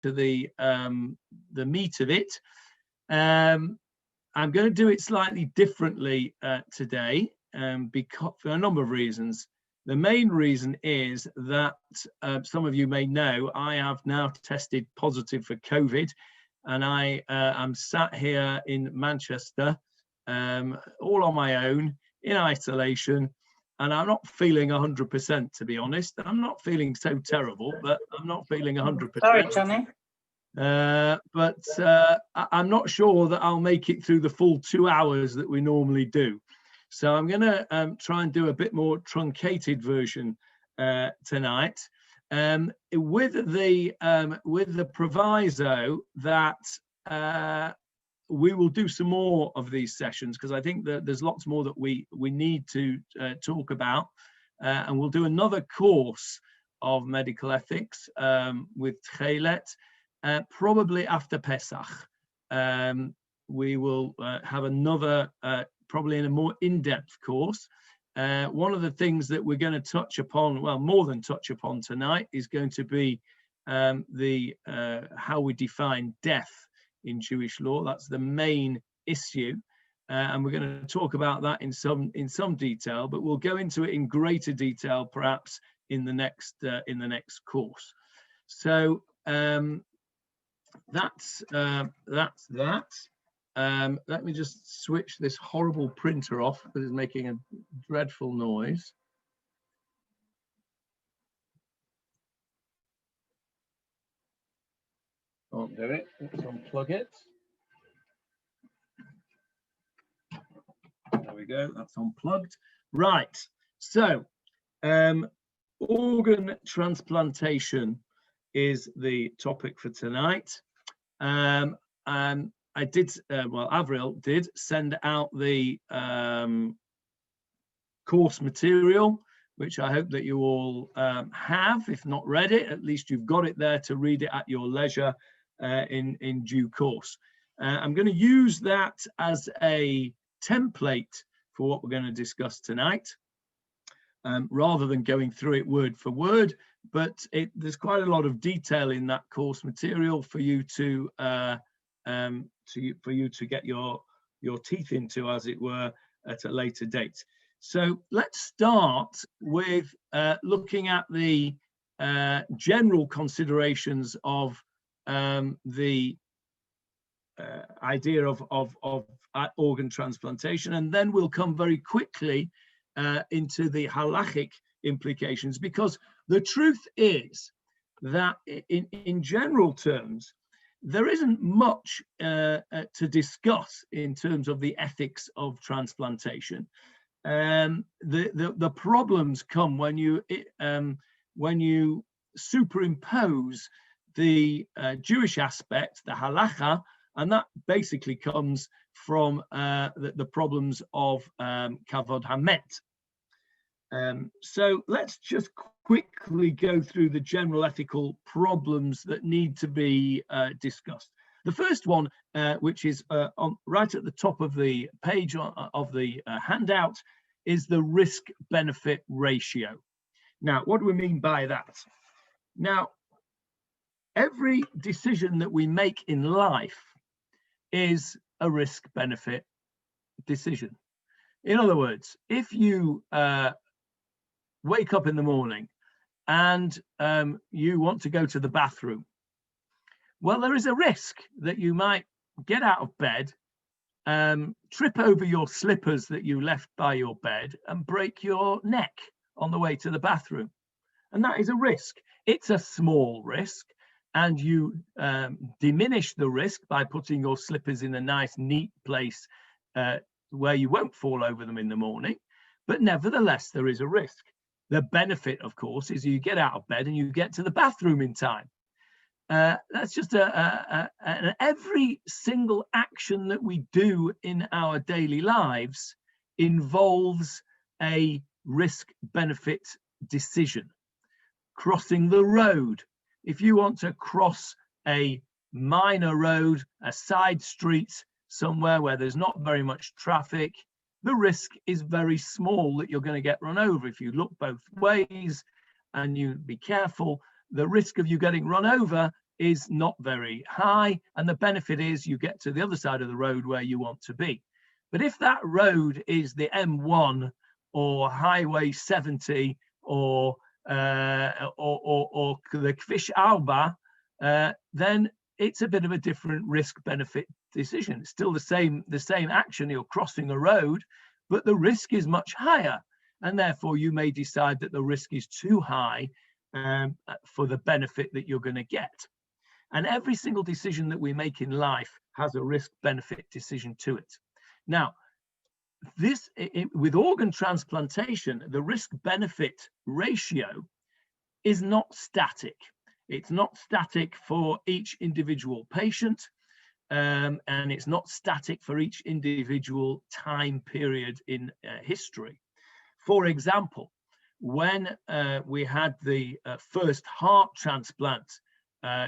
to the meat of it. I'm going to do it slightly differently today because for a number of reasons. The main reason is that some of you may know I have now tested positive for COVID, and I am sat here in Manchester all on my own in isolation, and I'm not feeling 100%, to be honest. I'm not feeling so terrible, but I'm not feeling 100%. Sorry, Johnny. But I'm not sure that I'll make it through the full 2 hours that we normally do. So I'm going to try and do a bit more truncated version tonight, with the proviso that we will do some more of these sessions, because I think that there's lots more that we need to talk about, and we'll do another course of medical ethics with Tchelet, probably after Pesach. We will have another, probably in a more in-depth course. One of the things that we're going to touch upon, well, more than touch upon tonight, is going to be how we define death in Jewish law. That's the main issue, and we're going to talk about that in some detail. But we'll go into it in greater detail, perhaps in the next course. So that's that. Let me just switch this horrible printer off because it's making a dreadful noise. Can't do it. Let's unplug it. There we go. That's unplugged. Right. So, organ transplantation is the topic for tonight. I did, well, Avril did send out the course material, which I hope that you all have. If not read it, at least you've got it there to read it at your leisure in due course. I'm going to use that as a template for what we're going to discuss tonight, rather than going through it word for word. But there's quite a lot of detail in that course material for you to get your teeth into, as it were, at a later date. So let's start with looking at the general considerations of the idea of organ transplantation, and then we'll come very quickly into the halachic implications, because the truth is that in general terms, there isn't much to discuss in terms of the ethics of transplantation. The problems come when you superimpose the Jewish aspect, the halacha, and that basically comes from the problems of kavod hamet. So let's just quickly go through the general ethical problems that need to be discussed. The first one, which is right at the top of the page of the handout, is the risk-benefit ratio. Now, what do we mean by that? Now, every decision that we make in life is a risk-benefit decision. In other words, if you wake up in the morning and you want to go to the bathroom, well, there is a risk that you might get out of bed, trip over your slippers that you left by your bed, and break your neck on the way to the bathroom. And that is a risk. It's a small risk, and you diminish the risk by putting your slippers in a nice, neat place where you won't fall over them in the morning. But nevertheless, there is a risk. The benefit, of course, is you get out of bed and you get to the bathroom in time. That's just every single action that we do in our daily lives involves a risk-benefit decision. Crossing the road. If you want to cross a minor road, a side street, somewhere where there's not very much traffic, the risk is very small that you're going to get run over. If you look both ways and you be careful, the risk of you getting run over is not very high, and the benefit is you get to the other side of the road where you want to be. But if that road is the M1 or Highway 70 or the Kvish Alba, then it's a bit of a different risk-benefit decision. It's still the same action. You're crossing a road, but the risk is much higher, and therefore you may decide that the risk is too high for the benefit that you're going to get. And every single decision that we make in life has a risk-benefit decision to it. Now, with organ transplantation, the risk-benefit ratio is not static. It's not static for each individual patient, and it's not static for each individual time period in history. For example, when we had the first heart transplant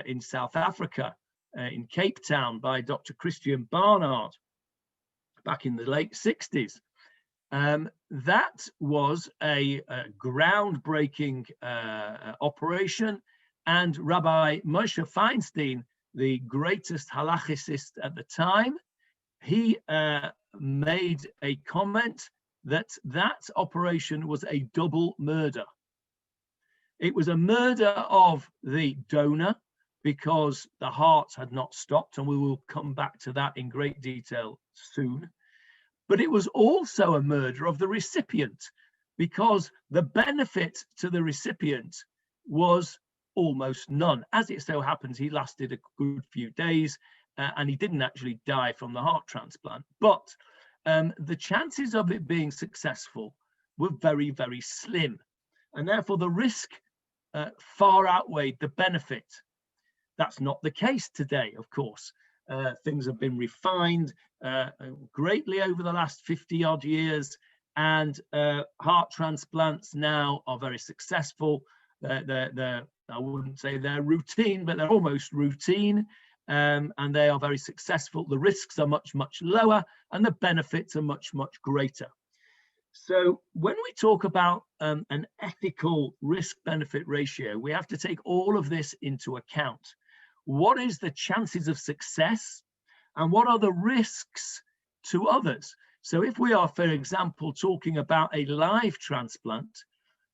in South Africa, in Cape Town, by Dr. Christian Barnard back in the late 60s, that was a groundbreaking operation, and Rabbi Moshe Feinstein, the greatest halachicist at the time, he made a comment that operation was a double murder. It was a murder of the donor because the heart had not stopped, and we will come back to that in great detail soon. But it was also a murder of the recipient, because the benefit to the recipient was almost none. As it so happens, he lasted a good few days and he didn't actually die from the heart transplant. But the chances of it being successful were very, very slim. And therefore the risk far outweighed the benefit. That's not the case today, of course. Things have been refined greatly over the last 50 odd years, and heart transplants now are very successful. I wouldn't say they're routine, but they're almost routine, and they are very successful. The risks are much, much lower, and the benefits are much, much greater. So when we talk about an ethical risk-benefit ratio, we have to take all of this into account. What is the chances of success, and what are the risks to others? So if we are, for example, talking about a live transplant,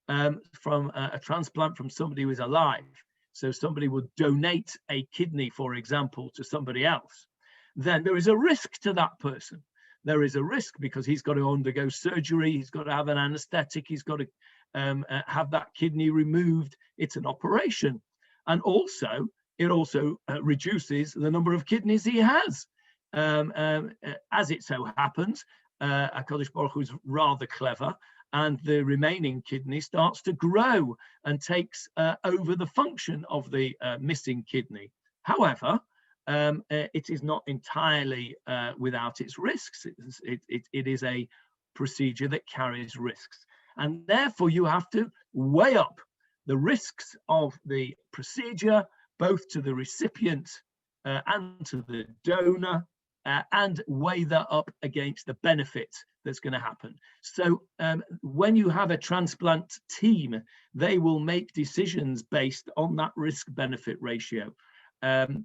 from a transplant from somebody who is alive, so somebody would donate a kidney, for example, to somebody else, then there is a risk to that person. There is a risk because he's got to undergo surgery, he's got to have an anesthetic, he's got to have that kidney removed. It's an operation. And also, it also reduces the number of kidneys he has. As it so happens, HaKadosh Baruch Hu is rather clever, and the remaining kidney starts to grow and takes over the function of the missing kidney. However, it is not entirely without its risks. It is a procedure that carries risks. And therefore, you have to weigh up the risks of the procedure, both to the recipient and to the donor, and weigh that up against the benefit that's going to happen. So when you have a transplant team, they will make decisions based on that risk-benefit ratio. And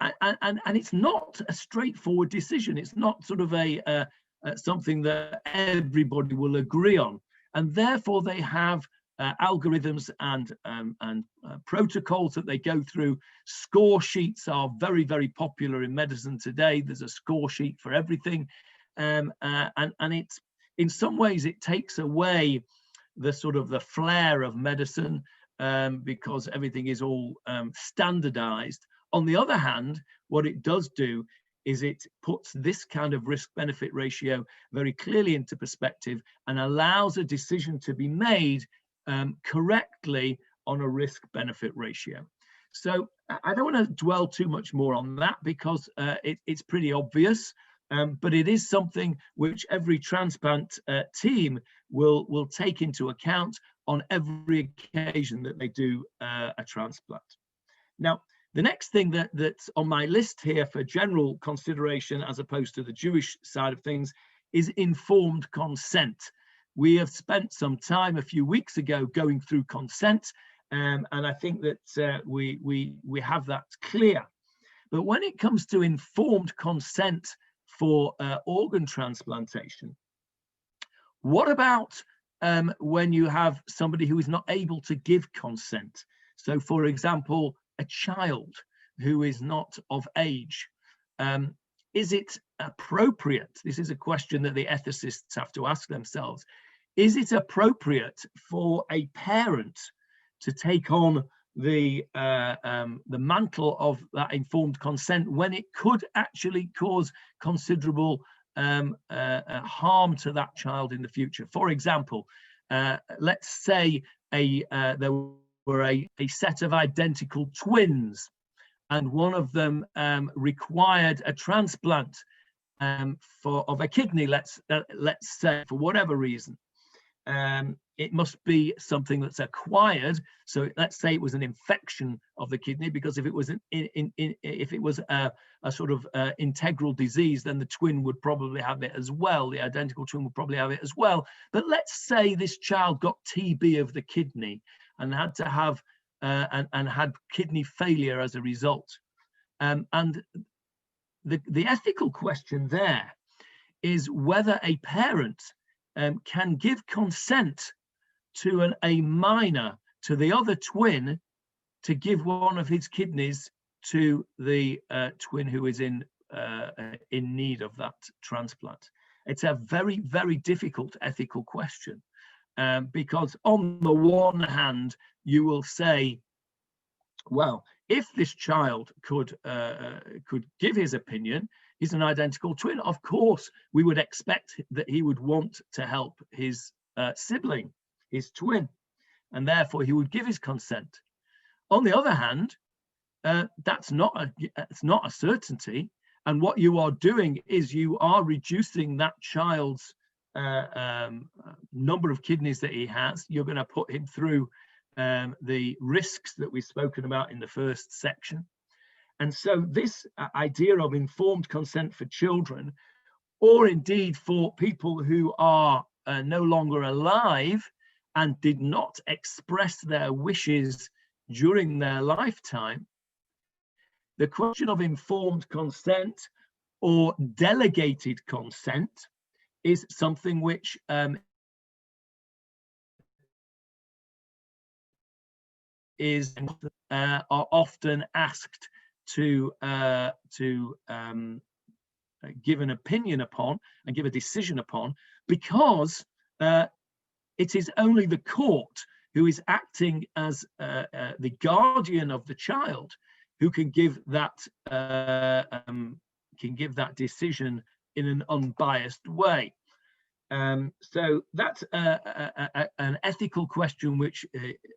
it's not a straightforward decision. It's not sort of something that everybody will agree on. And therefore, they have algorithms and protocols that they go through. Score sheets are very, very popular in medicine today. There's a score sheet for everything. And it's, in some ways, it takes away the sort of the flair of medicine because everything is all standardized. On the other hand, what it does do is it puts this kind of risk-benefit ratio very clearly into perspective and allows a decision to be made correctly on a risk-benefit ratio. So I don't want to dwell too much more on that because it's pretty obvious, but it is something which every transplant team will take into account on every occasion that they do a transplant. Now, the next thing that's on my list here for general consideration, as opposed to the Jewish side of things, is informed consent. We have spent some time a few weeks ago going through consent, and I think that we have that clear. But when it comes to informed consent for organ transplantation, what about when you have somebody who is not able to give consent? So, for example, a child who is not of age. Is it appropriate? This is a question that the ethicists have to ask themselves. Is it appropriate for a parent to take on the mantle of that informed consent when it could actually cause considerable harm to that child in the future? For example, let's say there were a set of identical twins, and one of them required a transplant of a kidney, let's say, for whatever reason. It must be something that's acquired. So let's say it was an infection of the kidney, because if it was if it was a sort of integral disease, then the twin would probably have it as well. The identical twin would probably have it as well. But let's say this child got TB of the kidney and had to have and had kidney failure as a result. And the ethical question there is whether a parent can give consent to a minor, to the other twin, to give one of his kidneys to the twin who is in need of that transplant. It's a very, very difficult ethical question, because on the one hand, you will say, well, if this child could give his opinion, he's an identical twin, of course we would expect that he would want to help his sibling, his twin, and therefore he would give his consent. On the other hand, that's not a certainty, and what you are doing is you are reducing that child's number of kidneys that he has. You're going to put him through the risks that we've spoken about in the first section. And so this idea of informed consent for children, or indeed for people who are no longer alive and did not express their wishes during their lifetime, the question of informed consent or delegated consent is something which are often asked to give an opinion upon and give a decision upon, because it is only the court who is acting as the guardian of the child who can give that decision in an unbiased way. So that's an ethical question which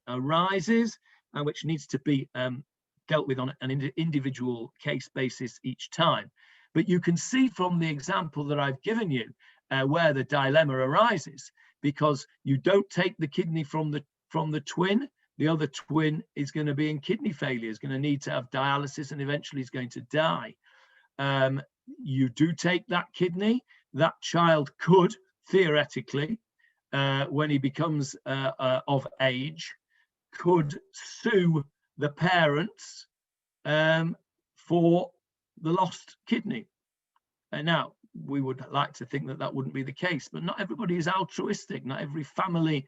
arises and which needs to be dealt with on an individual case basis each time. But you can see from the example that I've given you where the dilemma arises, because you don't take the kidney from the twin. The other twin is going to be in kidney failure, is going to need to have dialysis, and eventually is going to die. You do take that kidney. That child could theoretically, when he becomes of age, could sue the parents for the lost kidney. And now we would like to think that that wouldn't be the case, but not everybody is altruistic. Not every family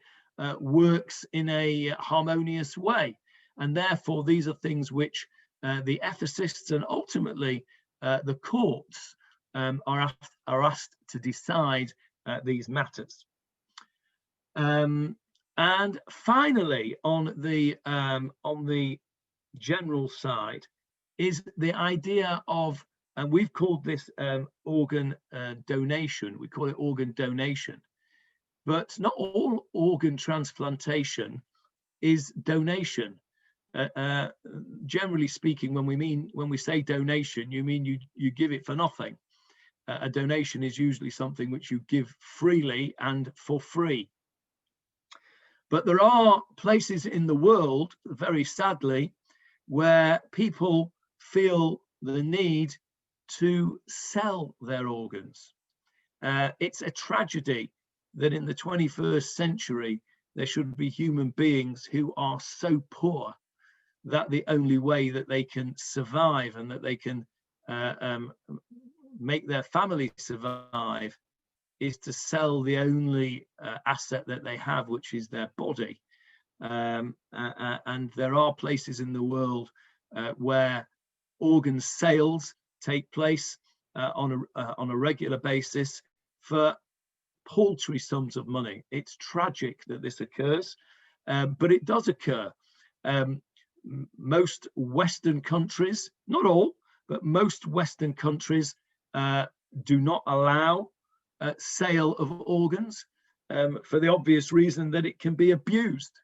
works in a harmonious way, and therefore these are things which the ethicists and ultimately the courts are asked to decide these matters. And finally, on the general side, is the idea of, and we've called this organ donation. We call it organ donation, but not all organ transplantation is donation. Generally speaking, when we say donation, you mean you give it for nothing. A donation is usually something which you give freely and for free. But there are places in the world, very sadly, where people feel the need to sell their organs. It's a tragedy that in the 21st century, there should be human beings who are so poor that the only way that they can survive and that they can make their family survive is to sell the only asset that they have, which is their body. And there are places in the world where organ sales take place on a regular basis for paltry sums of money. It's tragic that this occurs, but it does occur. Most Western countries, not all, but most Western countries do not allow sale of organs for the obvious reason that it can be abused.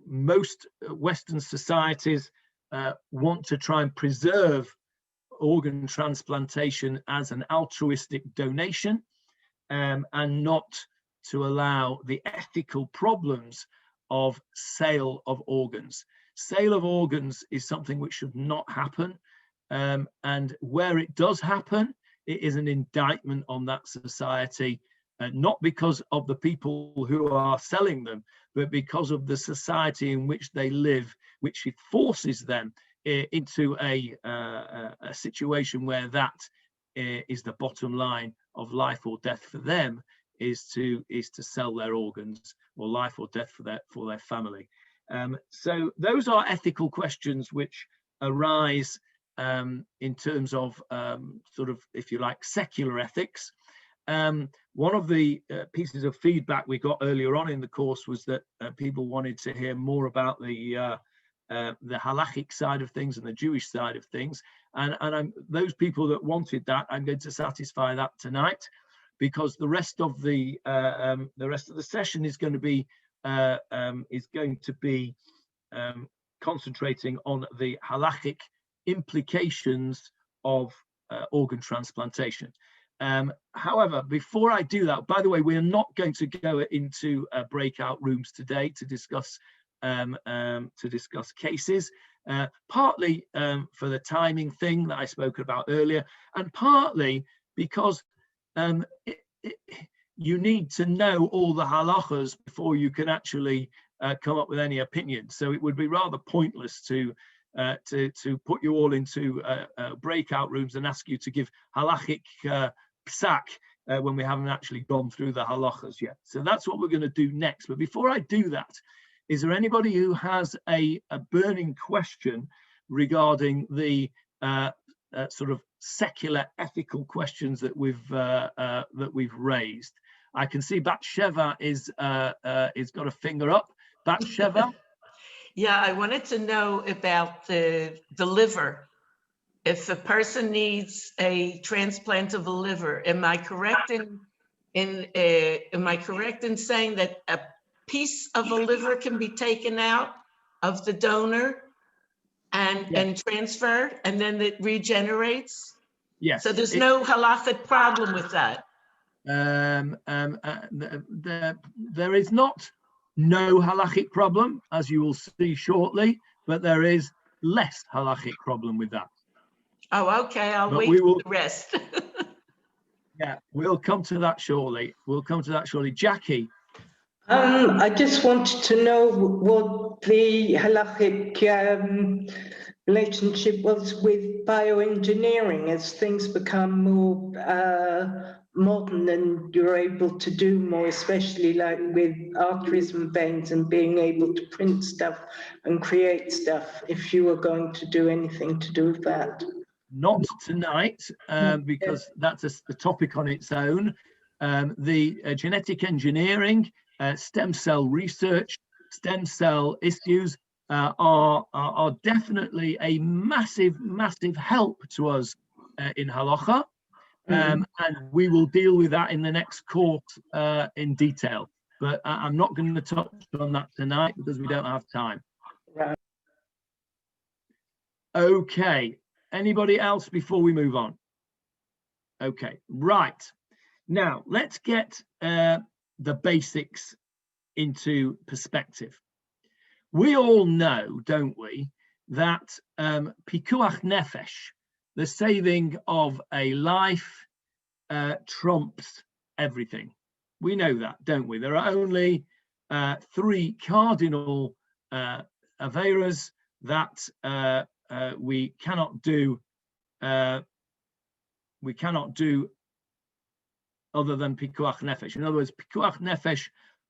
Most Western societies want to try and preserve organ transplantation as an altruistic donation, and not to allow the ethical problems of sale of organs. Sale of organs is something which should not happen, and where it does happen, it is an indictment on that society, not because of the people who are selling them, but because of the society in which they live, which it forces them into a situation where that is the bottom line of life or death for them, is to sell their organs, or life or death for their family. So those are ethical questions which arise in terms of sort of, if you like, secular ethics. One of the pieces of feedback we got earlier on in the course was that people wanted to hear more about the Halachic side of things and the Jewish side of things, and those people that wanted that, I'm going to satisfy that tonight, because the rest of the session is going to be concentrating on the Halachic implications of organ transplantation. However, before I do that, by the way, we are not going to go into breakout rooms today to discuss cases, partly for the timing thing that I spoke about earlier, and partly because you need to know all the halachas before you can actually come up with any opinion. So it would be rather pointless to put you all into breakout rooms and ask you to give halachic psak when we haven't actually gone through the halachas yet. So that's what we're going to do next. But before I do that, is there anybody who has a burning question regarding the sort of secular ethical questions that we've raised? I can see Batsheva is got a finger up. Batsheva. Yeah, I wanted to know about the liver. If a person needs a transplant of a liver, am I correct in saying that a piece of a liver can be taken out of the donor and transferred, and then it regenerates? Yes. So there's no halachic problem with that. There is not no halachic problem, as you will see shortly, but there is less halachic problem with that. Oh, okay. I'll wait for the rest. Yeah, we'll come to that shortly. Jackie. I just wanted to know what the halachic relationship was with bioengineering as things become more modern and you're able to do more, especially like with arteries and veins and being able to print stuff and create stuff, if you were going to do anything to do with that. Not tonight, because that's a topic on its own. The genetic engineering, stem cell research, stem cell issues are definitely a massive help to us in halacha, and we will deal with that in the next course in detail. But I'm not going to touch on that tonight because we don't have time. Right. Okay. Anybody else before we move on? Okay, right. Now, let's get the basics into perspective. We all know, don't we, that Pikuach Nefesh, the saving of a life, trumps everything. We know that, don't we? There are only 3 cardinal averas that we cannot do. We cannot do other than Pikuach Nefesh. In other words, Pikuach Nefesh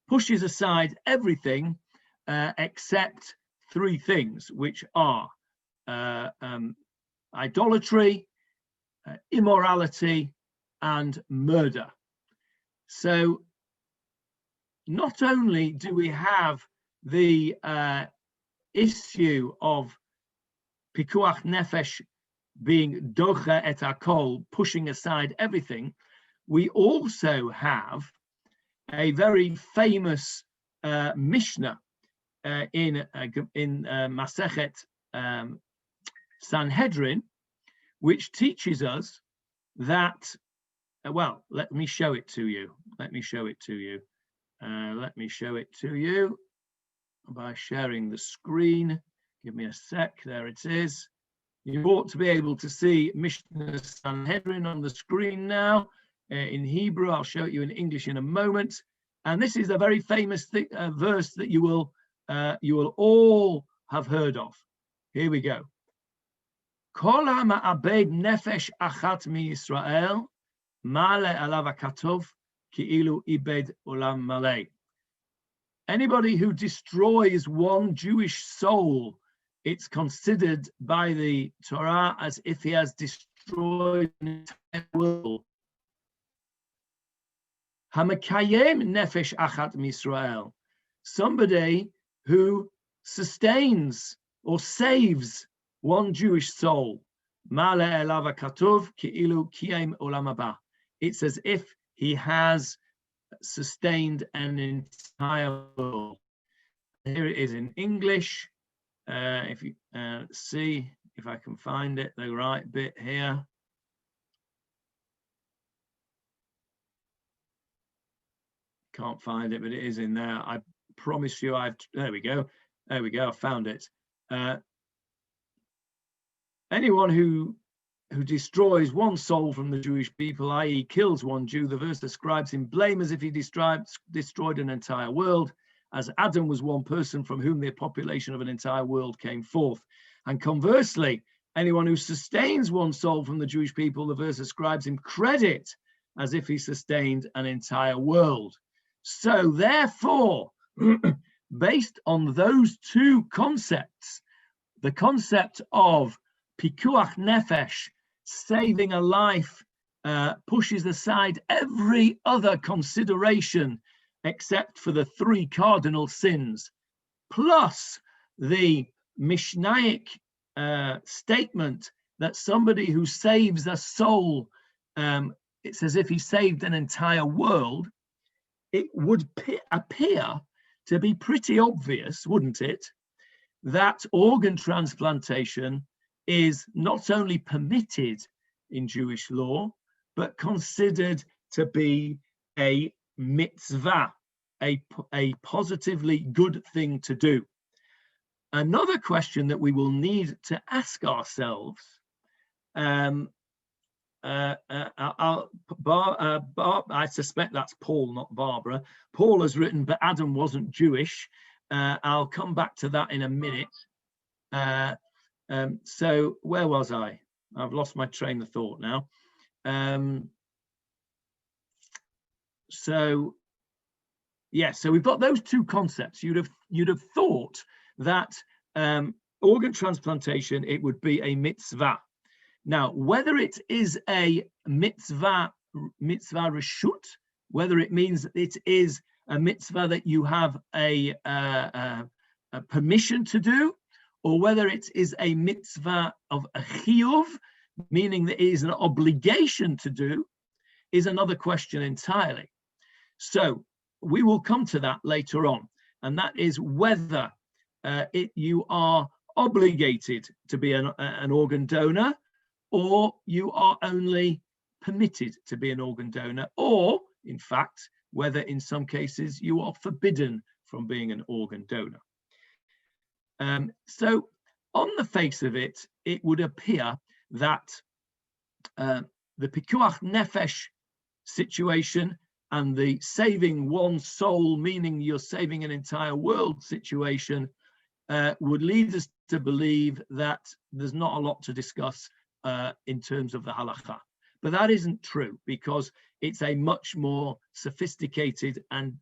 pushes aside everything except 3 things, which are idolatry, immorality, and murder. So not only do we have the issue of Pikuach Nefesh being docha et hakol, pushing aside everything, we also have a very famous Mishnah in Masechet Sanhedrin, which teaches us that, well, let me show it to you. Let me show it to you by sharing the screen. Give me a sec. There it is. You ought to be able to see Mishnah Sanhedrin on the screen now in Hebrew. I'll show it you in English in a moment. And this is a very famous verse that you will all have heard of. Here we go. Kol ha'ma'abed nefesh achat miYisrael ma'ale alav hakatov ki'ilu ibed olam malei. Anybody who destroys one Jewish soul, it's considered by the Torah as if he has destroyed an entire world. Hamakayem nefesh achat miYisrael. Somebody who sustains or saves one Jewish soul. Ma'ale elav hakatov ki'ilu kiyem olam haba. It's as if he has sustained an entire world. Here it is in English. If you see if I can find it, the right bit here. Can't find it, but it is in there. I promise you there we go. There we go. I found it. Anyone who destroys one soul from the Jewish people, i.e. kills one Jew, the verse describes him blame as if he destroyed an entire world, as Adam was one person from whom the population of an entire world came forth. And conversely, anyone who sustains one soul from the Jewish people, the verse ascribes him credit as if he sustained an entire world. So therefore, based on those 2 concepts, the concept of Pikuach Nefesh, saving a life, pushes aside every other consideration except for the 3 cardinal sins, plus the Mishnaic statement that somebody who saves a soul, it's as if he saved an entire world. It would appear to be pretty obvious, wouldn't it, that organ transplantation is not only permitted in Jewish law, but considered to be a mitzvah, a positively good thing to do. Another question that we will need to ask ourselves, I suspect that's Paul, not Barbara. Paul has written, but Adam wasn't Jewish. I'll come back to that in a minute. So where was I? I've lost my train of thought now. So we've got those 2 concepts. You'd have thought that organ transplantation, it would be a mitzvah. Now, whether it is a mitzvah reshut, whether it means that it is a mitzvah that you have a permission to do, or whether it is a mitzvah of a chiyuv, meaning that it is an obligation to do, is another question entirely. So we will come to that later on, and that is whether you are obligated to be an organ donor, or you are only permitted to be an organ donor, or in fact, whether in some cases you are forbidden from being an organ donor. So on the face of it, it would appear that the Pikuach Nefesh situation and the saving one soul, meaning you're saving an entire world situation, would lead us to believe that there's not a lot to discuss in terms of the halacha. But that isn't true, because it's a much more sophisticated and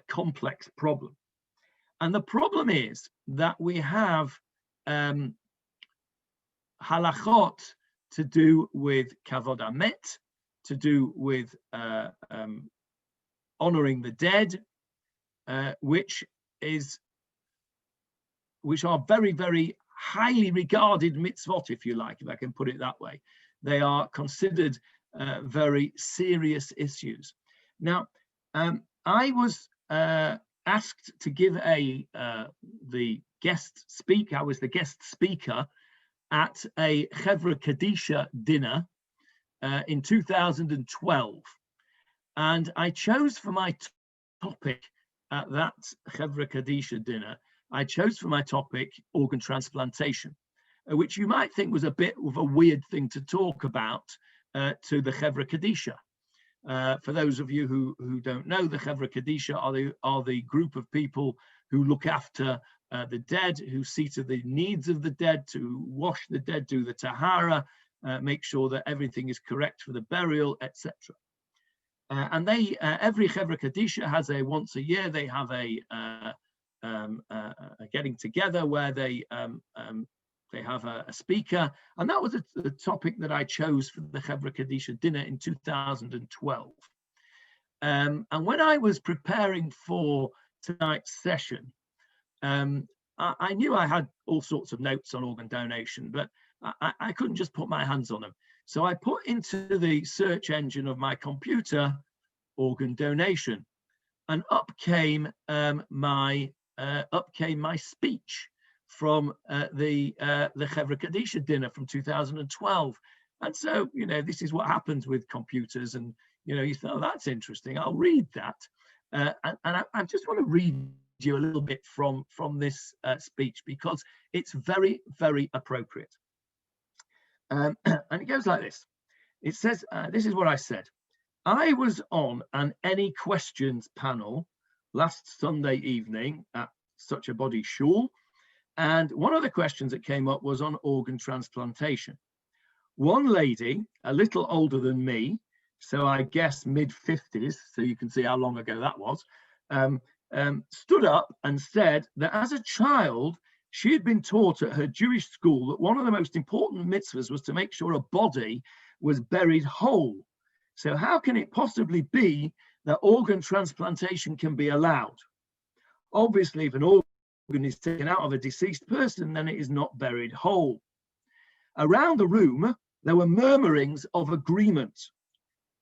complex problem. And the problem is that we have halachot to do with kavod hamet, to do with honoring the dead, which are very, very highly regarded mitzvot, if you like, if I can put it that way. They are considered very serious issues. Now, I was asked to give the guest speaker. I was the guest speaker at a Chevra Kadisha dinner in 2012, and I chose for my topic at that Chevra Kadisha dinner. I chose for my topic organ transplantation, which you might think was a bit of a weird thing to talk about to the Chevra Kadisha. For those of you who don't know, the Chevra Kadisha are the group of people who look after the dead, who see to the needs of the dead, to wash the dead, do the tahara, make sure that everything is correct for the burial, etc. And they, every Chevra Kadisha has once a year, they have a getting together where they have a speaker, and that was the topic that I chose for the Chevra Kadisha dinner in 2012. And when I was preparing for tonight's session, I knew I had all sorts of notes on organ donation, but I couldn't just put my hands on them. So I put into the search engine of my computer organ donation, and up came my speech from the Chevra Kadisha dinner from 2012. And so, you know, this is what happens with computers, and you know, you thought, oh, that's interesting, I'll read that. And I just want to read you a little bit from this speech, because it's very, very appropriate. And it goes like this. It says, this is what I said. I was on an Any Questions panel last Sunday evening at such a body shul, and one of the questions that came up was on organ transplantation. One lady, a little older than me, so I guess mid-50s, so you can see how long ago that was, stood up and said that as a child, she had been taught at her Jewish school that one of the most important mitzvahs was to make sure a body was buried whole. So how can it possibly be that organ transplantation can be allowed? Obviously, if an organ is taken out of a deceased person, then it is not buried whole. Around the room, there were murmurings of agreement,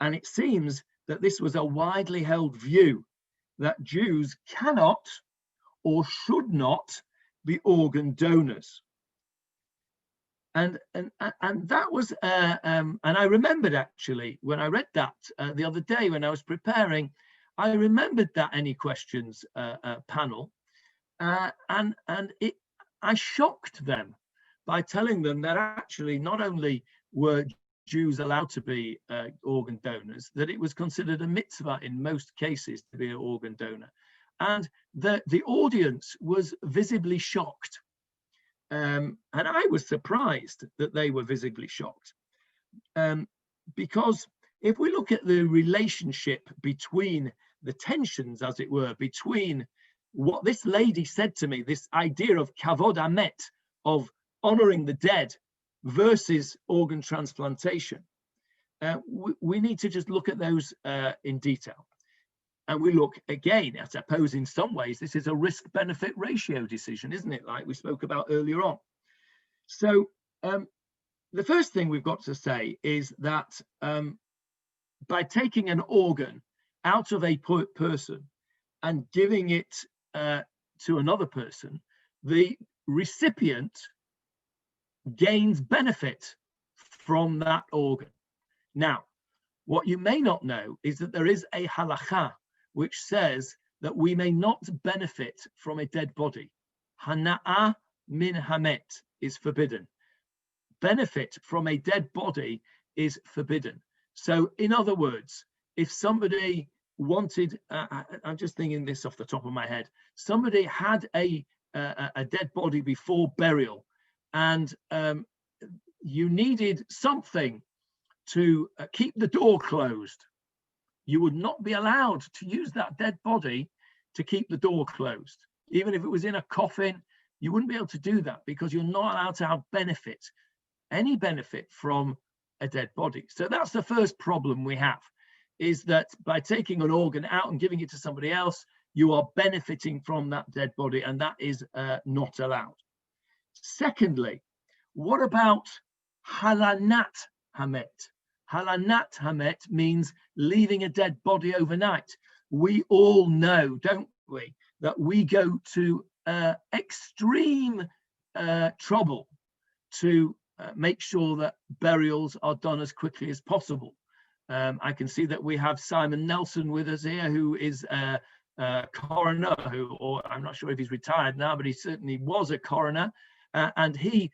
and it seems that this was a widely held view that Jews cannot or should not be organ donors. And that was, and I remembered actually when I read that the other day when I was preparing, I remembered that Any Questions panel, and I shocked them by telling them that actually not only were Jews allowed to be organ donors, that it was considered a mitzvah in most cases to be an organ donor. And the audience was visibly shocked. And I was surprised that they were visibly shocked. Because if we look at the relationship between the tensions, as it were, between what this lady said to me, this idea of kavod hamet, of honoring the dead, versus organ transplantation, we need to just look at those in detail. And we look again, I suppose in some ways, this is a risk-benefit ratio decision, isn't it? Like we spoke about earlier on. So the first thing we've got to say is that by taking an organ out of a person and giving it to another person, the recipient gains benefit from that organ. Now, what you may not know is that there is a halacha which says that we may not benefit from a dead body. Hana'a min hamet is forbidden. Benefit from a dead body is forbidden. So in other words, if somebody wanted, I'm just thinking this off the top of my head, somebody had a dead body before burial, and you needed something to keep the door closed, you would not be allowed to use that dead body to keep the door closed. Even if it was in a coffin, you wouldn't be able to do that, because you're not allowed to have any benefit from a dead body. So that's the first problem we have, is that by taking an organ out and giving it to somebody else, you are benefiting from that dead body, and that is not allowed. Secondly, what about halanat hamet? Halanat hamet means leaving a dead body overnight. We all know, don't we, that we go to extreme trouble to make sure that burials are done as quickly as possible. I can see that we have Simon Nelson with us here, who is a coroner, or I'm not sure if he's retired now, but he certainly was a coroner, and he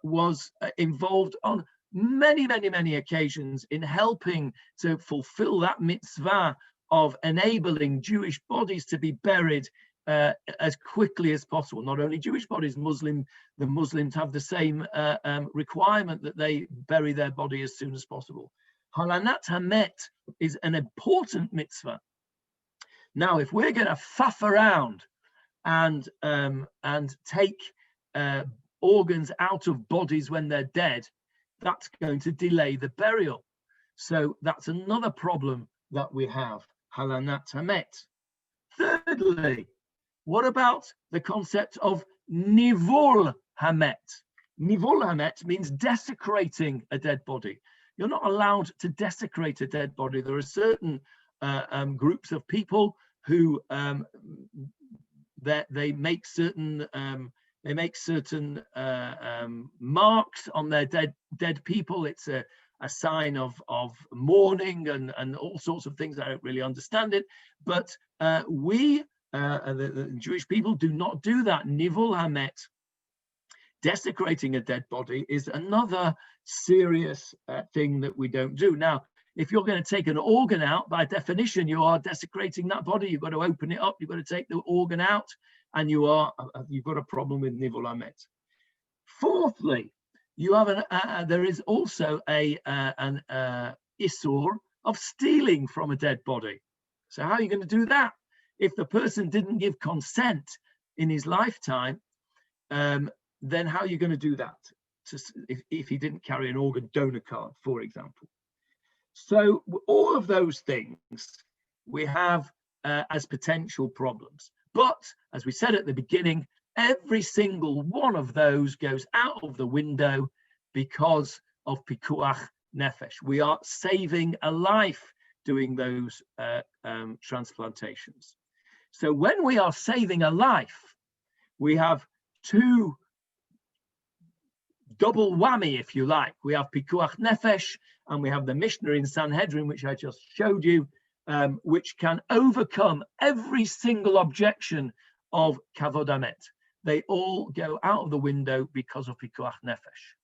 was involved on many occasions in helping to fulfill that mitzvah of enabling Jewish bodies to be buried as quickly as possible. Not only Jewish bodies, the Muslims have the same requirement that they bury their body as soon as possible. Halanat hamet is an important mitzvah. Now, if we're going to faff around and take organs out of bodies when they're dead, that's going to delay the burial. So that's another problem that we have, halanat hamet. Thirdly, what about the concept of nivul hamet? Nivul hamet means desecrating a dead body. You're not allowed to desecrate a dead body. There are certain groups of people who they make certain marks on their dead people. It's a sign of mourning and all sorts of things. I don't really understand it, but the Jewish people do not do that. Nivul hamet, desecrating a dead body, is another serious thing that we don't do. Now, if you're going to take an organ out, by definition, you are desecrating that body. You've got to open it up. You've got to take the organ out, and you've got a problem with nivul hamet. Fourthly, you have there is also an isur of stealing from a dead body. So how are you going to do that? If the person didn't give consent in his lifetime, then how are you going to do that? If he didn't carry an organ donor card, for example. So all of those things we have as potential problems. But as we said at the beginning, every single one of those goes out of the window because of Pikuach Nefesh. We are saving a life doing those transplantations. So when we are saving a life, we have two double whammy, if you like. We have Pikuach Nefesh, and we have the Mishnah in Sanhedrin, which I just showed you, which can overcome every single objection of kavod hamet. They all go out of the window because of Pikuach Nefesh,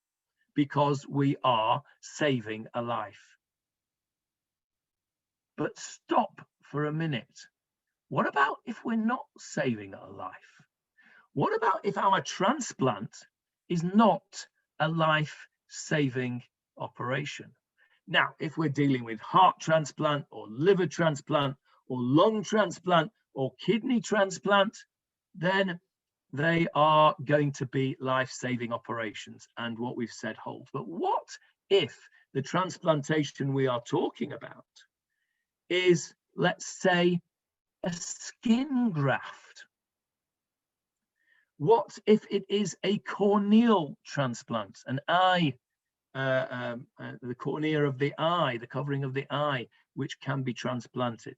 because we are saving a life. But stop for a minute. What about if we're not saving a life? What about if our transplant is not a life-saving operation? Now, if we're dealing with heart transplant or liver transplant or lung transplant or kidney transplant, then they are going to be life-saving operations, and what we've said holds. But what if the transplantation we are talking about is, let's say, a skin graft? What if it is a corneal transplant, an eye, the cornea of the eye, the covering of the eye, which can be transplanted?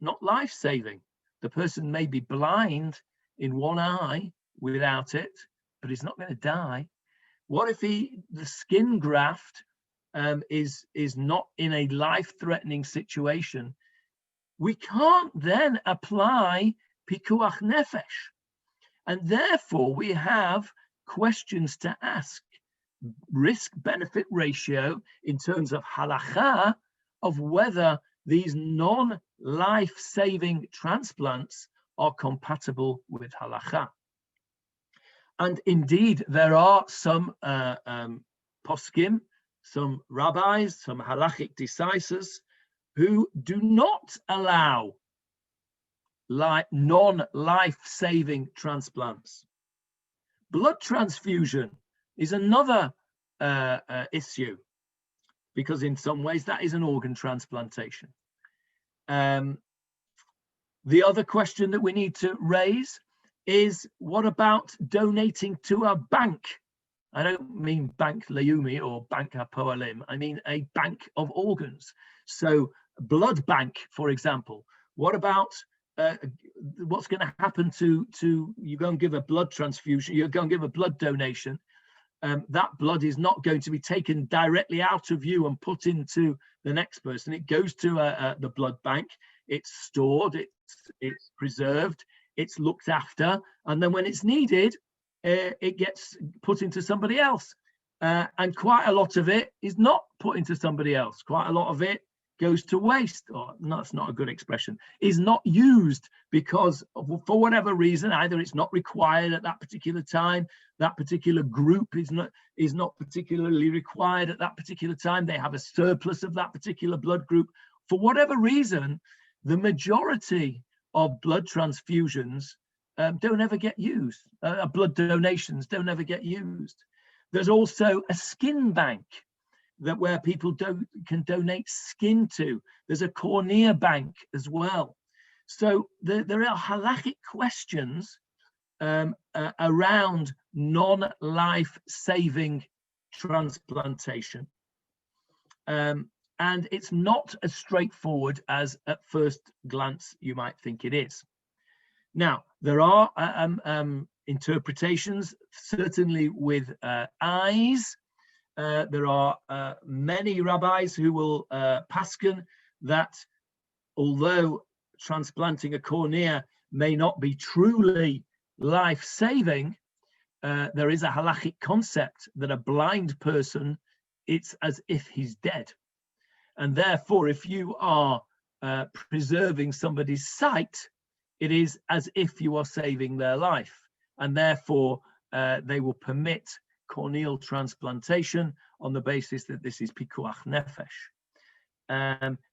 Not life-saving. The person may be blind in one eye without it, but he's not going to die. What if the skin graft is not in a life-threatening situation? We can't then apply Pikuach Nefesh. And therefore, we have questions to ask, risk-benefit ratio in terms of halacha, of whether these non-life-saving transplants are compatible with halacha. And indeed, there are some poskim, some rabbis, some halachic decisors who do not allow non-life-saving transplants. Blood transfusion is another issue, because in some ways that is an organ transplantation. The other question that we need to raise is, what about donating to a bank? I don't mean Bank Leumi or Bank HaPoalim, I mean a bank of organs. So blood bank, for example. What about what's going to happen to you go and give a blood transfusion, you go and give a blood donation, that blood is not going to be taken directly out of you and put into the next person. It goes to the blood bank, it's stored, it's preserved, it's looked after, and then when it's needed, it gets put into somebody else. And quite a lot of it is not put into somebody else. Quite a lot of it goes to waste, or no, that's not a good expression, is not used because for whatever reason, either it's not required at that particular time, that particular group is not particularly required at that particular time, they have a surplus of that particular blood group. For whatever reason, the majority of blood transfusions don't ever get used. Blood donations don't ever get used. There's also a skin bank where people can donate skin to. There's a Cornea Bank as well. So there are halachic questions around non-life-saving transplantation. And it's not as straightforward as at first glance you might think it is. Now, there are interpretations, certainly with eyes. There are many rabbis who will paskin that although transplanting a cornea may not be truly life-saving, there is a halachic concept that a blind person, it's as if he's dead. And therefore, if you are preserving somebody's sight, it is as if you are saving their life. And therefore, they will permit corneal transplantation on the basis that this is Pikuach Nefesh.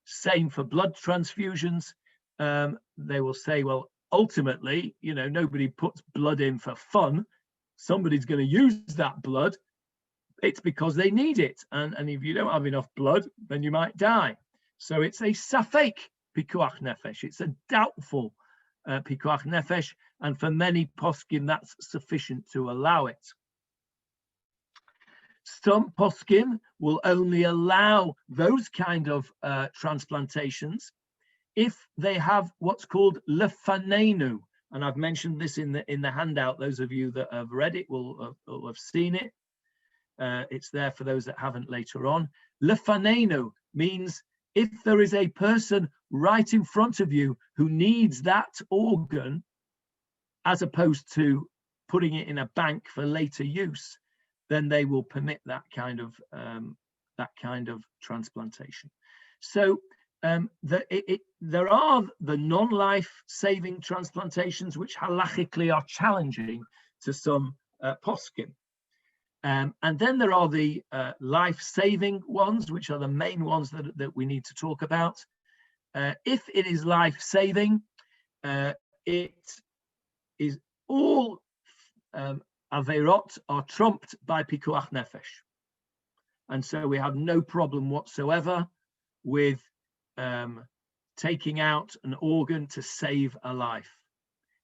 Same for blood transfusions. They will say, well, ultimately, nobody puts blood in for fun. Somebody's going to use that blood. It's because they need it. And if you don't have enough blood, then you might die. So it's a safek Pikuach Nefesh. It's a doubtful Pikuach Nefesh. And for many poskim, that's sufficient to allow it. Some poskim will only allow those kind of transplantations if they have what's called lefanenu, and I've mentioned this in the handout. Those of you that have read it will have seen it. It's there for those that haven't later on. Lefanenu means if there is a person right in front of you who needs that organ, as opposed to putting it in a bank for later use, then they will permit that kind of transplantation. So there are the non-life-saving transplantations which halachically are challenging to some poskim. And then there are the life-saving ones, which are the main ones that we need to talk about. If it is life-saving, it is all averot are trumped by Pikuach Nefesh. And so we have no problem whatsoever with taking out an organ to save a life.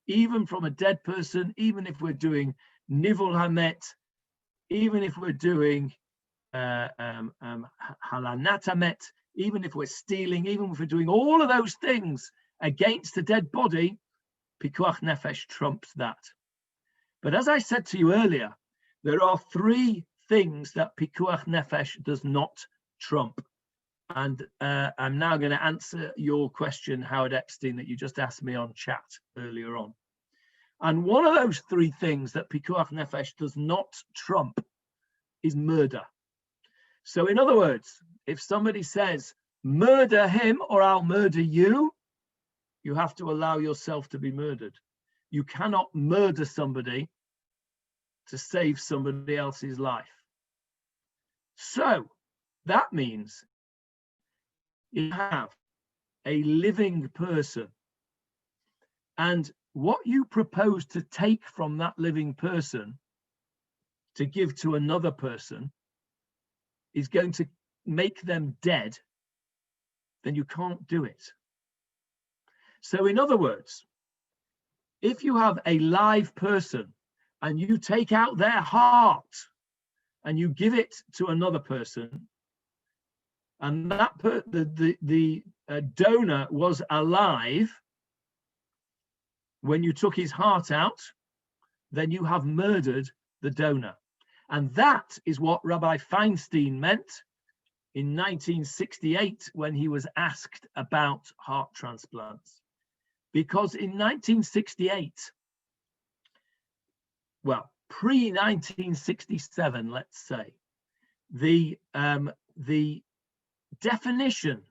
Even from a dead person, even if we're doing nivul hamet, even if we're doing halanat hamet, even if we're stealing, even if we're doing all of those things against a dead body, Pikuach Nefesh trumps that. But as I said to you earlier, there are three things that Pikuach Nefesh does not trump. And I'm now going to answer your question, Howard Epstein, that you just asked me on chat earlier on. And one of those three things that Pikuach Nefesh does not trump is murder. So in other words, if somebody says, murder him or I'll murder you, you have to allow yourself to be murdered. You cannot murder somebody to save somebody else's life. So that means you have a living person, and what you propose to take from that living person to give to another person is going to make them dead, then you can't do it. So in other words, if you have a live person and you take out their heart and you give it to another person, and that the donor was alive when you took his heart out, then you have murdered the donor. And that is what Rabbi Feinstein meant in 1968 when he was asked about heart transplants. Because in 1968, well, pre-1967, let's say, the definition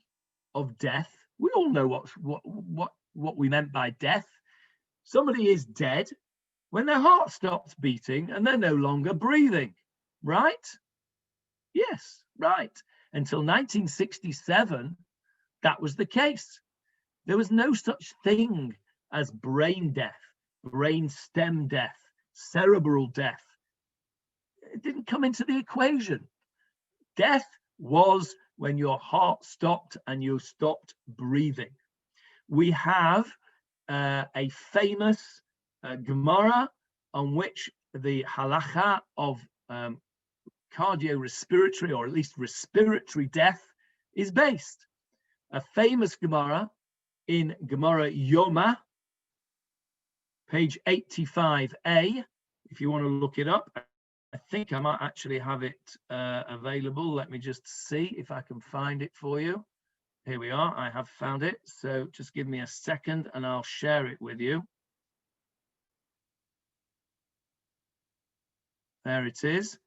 of death, we all know what we meant by death. Somebody is dead when their heart stops beating and they're no longer breathing, right? Yes, right. Until 1967, that was the case. There was no such thing as brain death, brain stem death, cerebral death. It didn't come into the equation. Death was when your heart stopped and you stopped breathing. We have a famous Gemara on which the halacha of cardiorespiratory, or at least respiratory death, is based. A famous Gemara in Gemara Yoma, page 85a, if you want to look it up. I think I might actually have it available. Let me just see if I can find it for you. Here we are, I have found it. So just give me a second and I'll share it with you. There it is.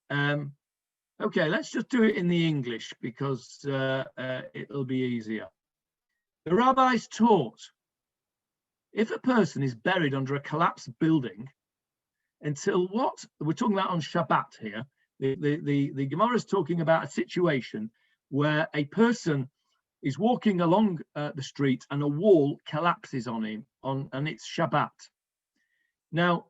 Okay, let's just do it in the English because it'll be easier. The rabbis taught, if a person is buried under a collapsed building, until what? We're talking about on Shabbat here. The Gemara is talking about a situation where a person is walking along the street and a wall collapses on him, and it's Shabbat. Now,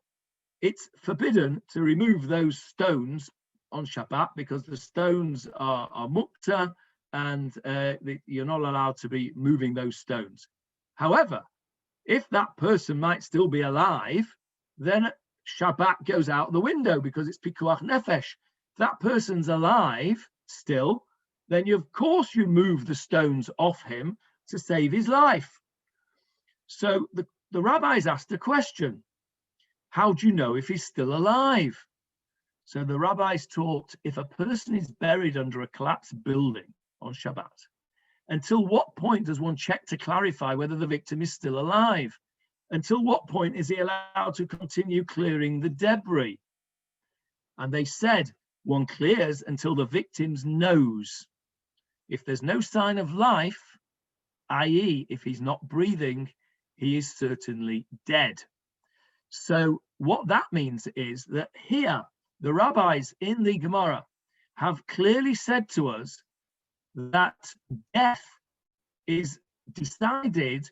it's forbidden to remove those stones on Shabbat because the stones are mukta, and you're not allowed to be moving those stones. However, if that person might still be alive, then Shabbat goes out the window because it's Pikuach Nefesh. If that person's alive still, then of course you move the stones off him to save his life. So the rabbis asked a question. How do you know if he's still alive? So the rabbis taught, if a person is buried under a collapsed building on Shabbat, until what point does one check to clarify whether the victim is still alive? Until what point is he allowed to continue clearing the debris? And they said one clears until the victim's nose. If there's no sign of life, i.e. if he's not breathing, he is certainly dead. So what that means is that here, the rabbis in the Gemara have clearly said to us that death is decided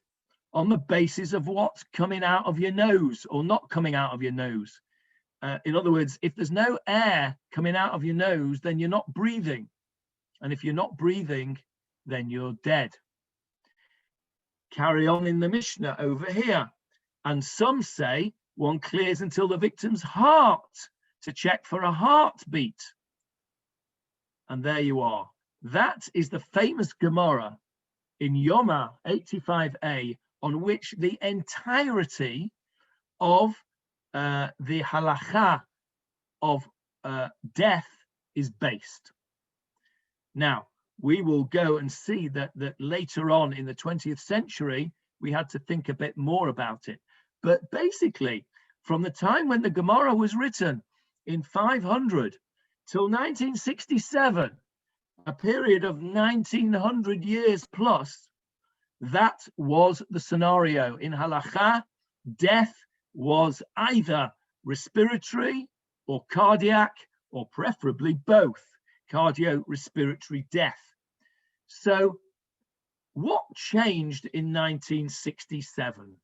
on the basis of what's coming out of your nose or not coming out of your nose. In other words, if there's no air coming out of your nose, then you're not breathing. And if you're not breathing, then you're dead. Carry on in the Mishnah over here. And some say one clears until the victim's heart to check for a heartbeat. And there you are. That is the famous Gemara in Yoma 85a, on which the entirety of the halacha of death is based. Now, we will go and see that later on in the 20th century, we had to think a bit more about it. But basically, from the time when the Gemara was written in 500 till 1967, a period of 1900 years plus, that was the scenario. In Halacha, death was either respiratory or cardiac, or preferably both, cardiorespiratory death. So what changed in 1967?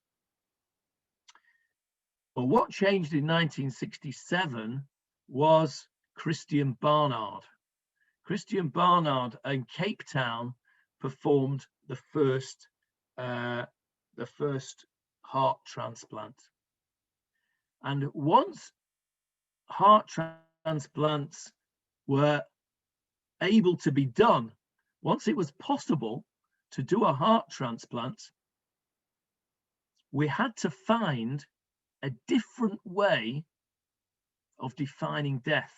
Well, what changed in 1967 was Christian Barnard. Christian Barnard in Cape Town performed the first heart transplant. And once heart transplants were able to be done, once it was possible to do a heart transplant, we had to find a different way of defining death,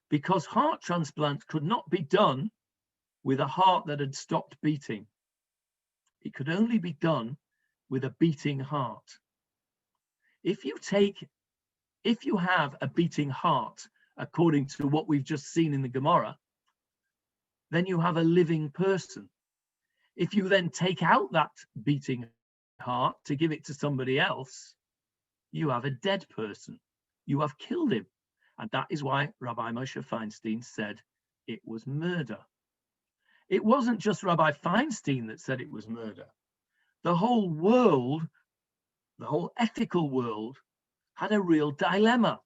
because heart transplant could not be done with a heart that had stopped beating. It could only be done with a beating heart. If you have a beating heart, according to what we've just seen in the Gemara, then you have a living person. If you then take out that beating heart to give it to somebody else, you have a dead person. You have killed him. And that is why Rabbi Moshe Feinstein said it was murder. It wasn't just Rabbi Feinstein that said it was murder. The whole world, the whole ethical world, had a real dilemma,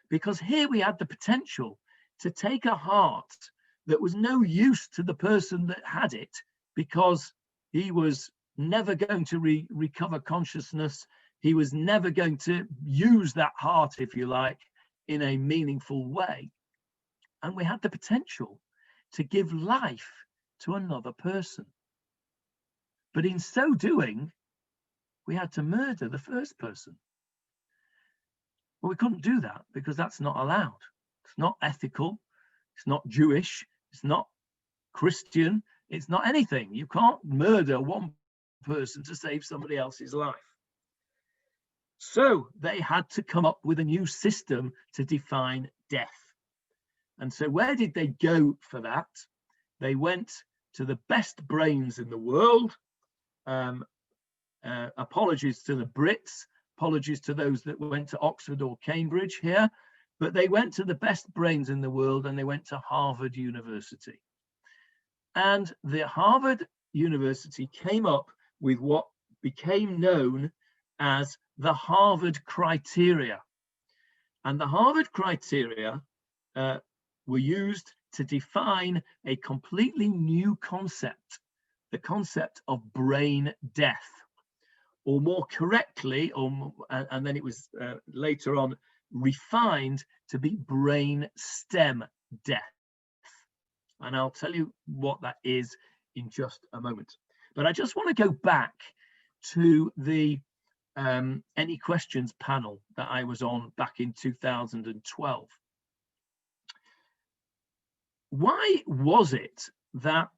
because here we had the potential to take a heart that was no use to the person that had it, because he was never going to recover consciousness. He was never going to use that heart, if you like, in a meaningful way. And we had the potential to give life to another person. But in so doing, we had to murder the first person. Well, we couldn't do that because that's not allowed. It's not ethical. It's not Jewish. It's not Christian. It's not anything. You can't murder one person to save somebody else's life. So they had to come up with a new system to define death. And so where did they go for that? They went to the best brains in the world. Apologies to the Brits, apologies to those that went to Oxford or Cambridge here, but they went to the best brains in the world, and they went to Harvard University. And the Harvard University came up with what became known as the Harvard criteria. And the Harvard criteria were used to define a completely new concept, the concept of brain death, or more correctly, and then it was later on refined to be brain stem death. And I'll tell you what that is in just a moment. But I just want to go back to the Any Questions panel that I was on back in 2012. Why was it that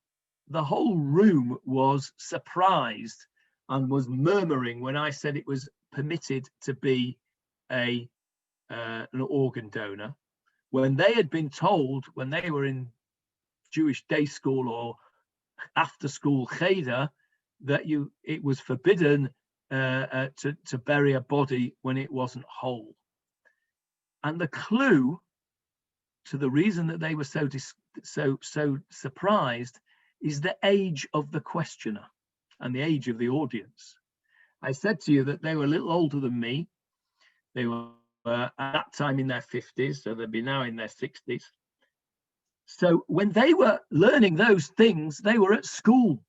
the whole room was surprised and was murmuring when I said it was permitted to be an organ donor, when they had been told, when they were in Jewish day school or after school cheder, that it was forbidden to bury a body when it wasn't whole? And the clue to the reason that they were so surprised is the age of the questioner and the age of the audience. I said to you that they were a little older than me. They were at that time in their 50s, so they'd be now in their 60s. So when they were learning those things, they were at school.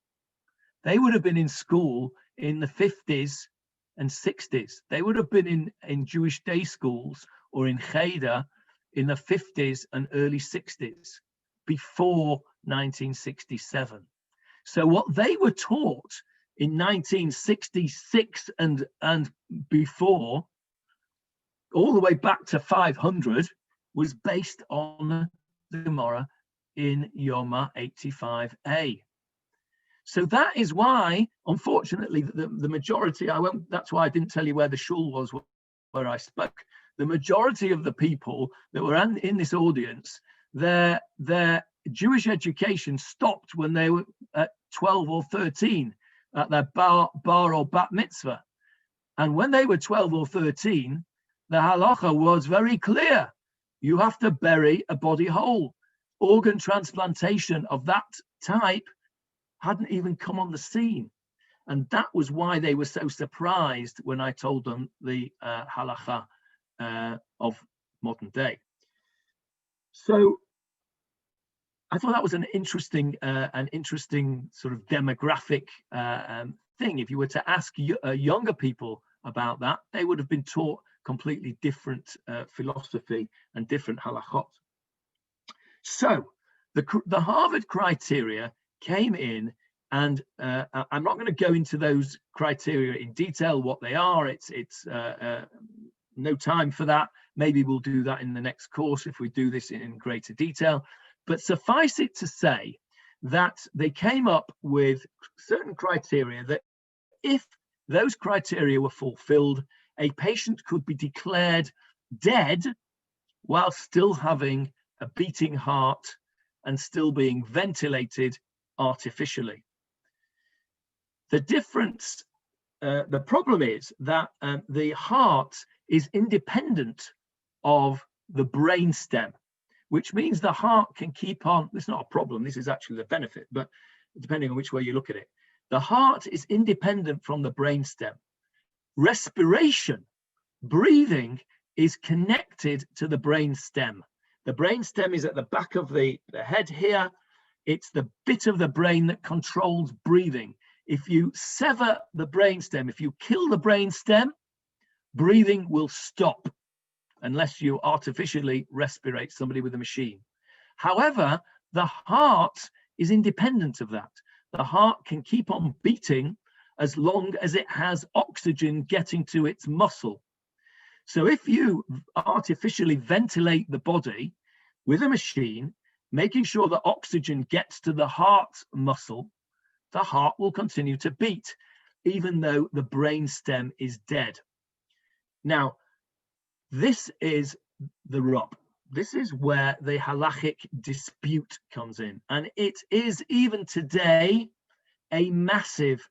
They would have been in school in the 50s and 60s. They would have been in Jewish day schools or in cheder in the 50s and early 60s, before 1967. So what they were taught in 1966 and before, all the way back to 500, was based on the Gemara in Yoma 85a. So that is why, unfortunately, the majority, that's why I didn't tell you where the shul was where I spoke. The majority of the people that were in this audience, their Jewish education stopped when they were at 12 or 13 at their bar or bat mitzvah. And when they were 12 or 13, the halacha was very clear. You have to bury a body whole. Organ transplantation of that type hadn't even come on the scene. And that was why they were so surprised when I told them the halacha of modern day. So I thought that was an interesting sort of demographic thing. If you were to ask younger people about that, they would have been taught completely different philosophy and different halachot. So the Harvard criteria came in, and I'm not going to go into those criteria in detail, what they are. It's no time for that. Maybe we'll do that in the next course if we do this in greater detail. But suffice it to say that they came up with certain criteria that if those criteria were fulfilled, a patient could be declared dead while still having a beating heart and still being ventilated artificially. The difference, the problem is that the heart is independent of the brain stem, which means the heart can keep on. This is not a problem, this is actually the benefit, but depending on which way you look at it. The heart is independent from the brain stem. Respiration, breathing, is connected to the brain stem. The brain stem is at the back of the head here. It's the bit of the brain that controls breathing. If you sever the brain stem, if you kill the brain stem, breathing will stop unless you artificially respirate somebody with a machine. However, the heart is independent of that. The heart can keep on beating as long as it has oxygen getting to its muscle. So if you artificially ventilate the body with a machine, making sure that oxygen gets to the heart muscle, the heart will continue to beat, even though the brain stem is dead. Now, this is the rub. This is where the halachic dispute comes in. And it is even today a massive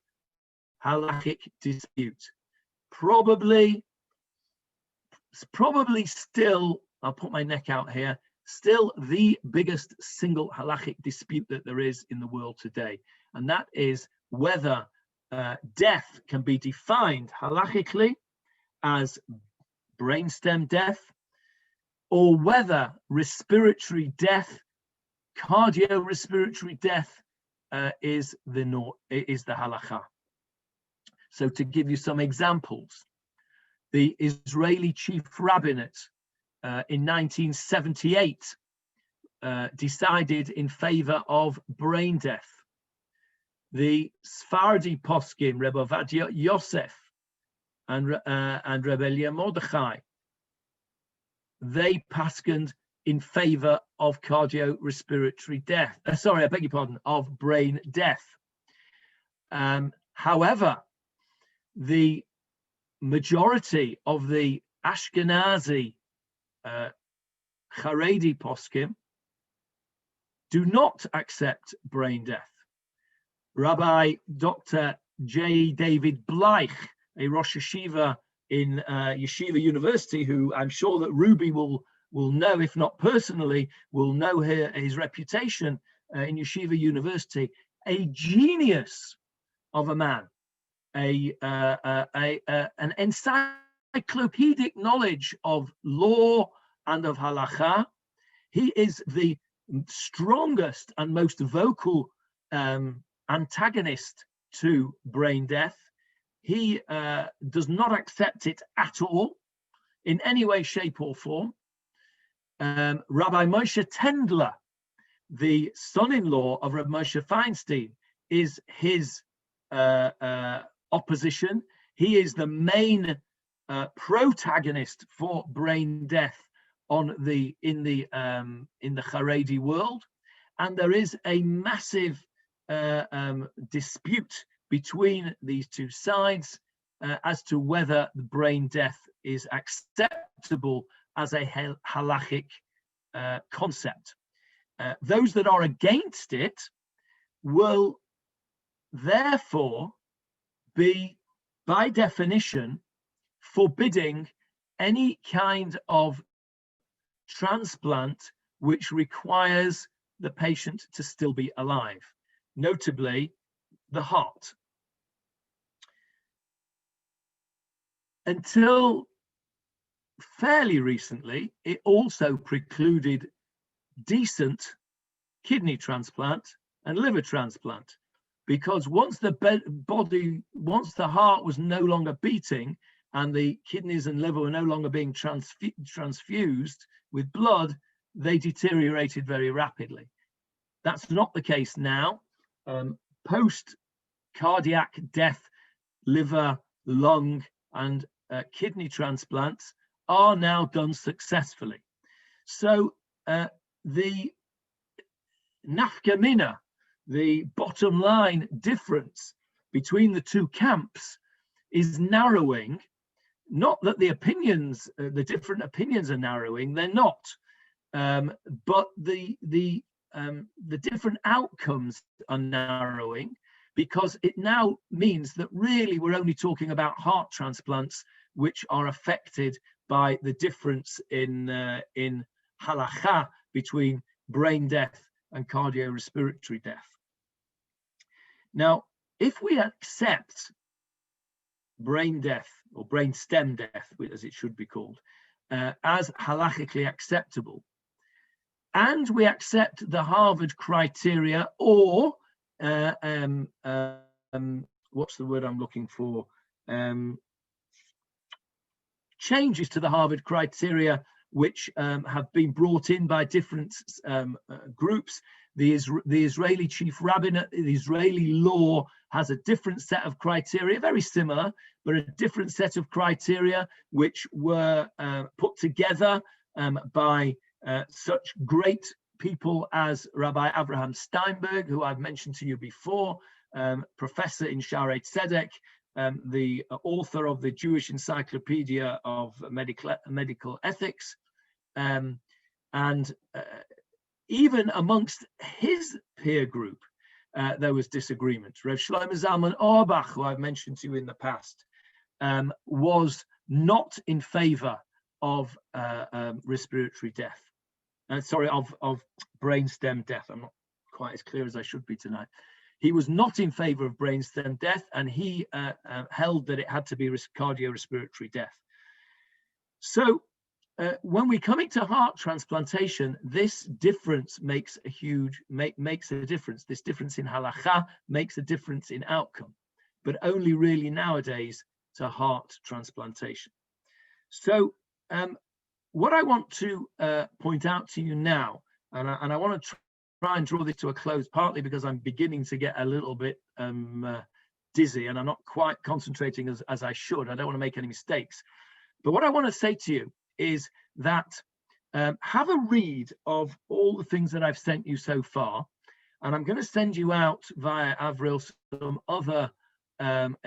halachic dispute. Probably still, I'll put my neck out here, still the biggest single halachic dispute that there is in the world today. And that is whether death can be defined halachically as brainstem death, or whether respiratory death, cardiorespiratory death is the halacha. So to give you some examples, the Israeli chief rabbinate in 1978 decided in favor of brain death. The Sephardi poskim, Rebbe Ovadia Yosef and Rebbe Elia Mordechai, they paskened in favor of cardiorespiratory death. Sorry, I beg your pardon, of brain death. However, the majority of the Ashkenazi Haredi poskim do not accept brain death. Rabbi Dr. J. David Bleich, a Rosh Yeshiva in Yeshiva University, who I'm sure that Ruby will know, if not personally, will know his reputation in Yeshiva University, a genius of a man, an encyclopedic knowledge of law and of halacha. He is the strongest and most vocal antagonist to brain death. He does not accept it at all, in any way, shape, or form. Rabbi Moshe Tendler, the son-in-law of Rabbi Moshe Feinstein, is his opposition. He is the main protagonist for brain death in the Haredi world, and there is a massive dispute between these two sides as to whether the brain death is acceptable as a halachic concept. those that are against it will therefore be, by definition, forbidding any kind of transplant which requires the patient to still be alive, notably the heart. Until fairly recently, it also precluded decent kidney transplant and liver transplant, because once the heart was no longer beating and the kidneys and liver were no longer being transfused with blood, they deteriorated very rapidly. That's not the case now. Post cardiac death, liver, lung, and kidney transplants are now done successfully. So the nafkamina, the bottom line difference between the two camps, is narrowing. Not that the opinions, the different opinions are narrowing, they're not, but the different outcomes are narrowing, because it now means that really we're only talking about heart transplants which are affected by the difference in halacha between brain death and cardiorespiratory death. Now, if we accept brain death, or brain stem death, as it should be called, as halachically acceptable, and we accept the Harvard criteria, or what's the word I'm looking for? Changes to the Harvard criteria which have been brought in by different groups. The Israeli chief rabbinate, the Israeli law has a different set of criteria, very similar, but a different set of criteria which were put together by such great people as Rabbi Abraham Steinberg, who I've mentioned to you before, professor in Shaarei Tzedek, the author of the Jewish Encyclopedia of Medical Ethics, and even amongst his peer group, there was disagreement. Rev Shlomo Zalman Auerbach, who I've mentioned to you in the past, was not in favor of respiratory death. Of brainstem death. I'm not quite as clear as I should be tonight. He was not in favor of brainstem death, and he held that it had to be cardiorespiratory death. So when we come into heart transplantation, this difference makes a difference. This difference in halacha makes a difference in outcome, but only really nowadays to heart transplantation. So what I want to point out to you now, and I want to try and draw this to a close, partly because I'm beginning to get a little bit dizzy and I'm not quite concentrating as I should. I don't want to make any mistakes. But what I want to say to you is that have a read of all the things that I've sent you so far. And I'm going to send you out via Avril some other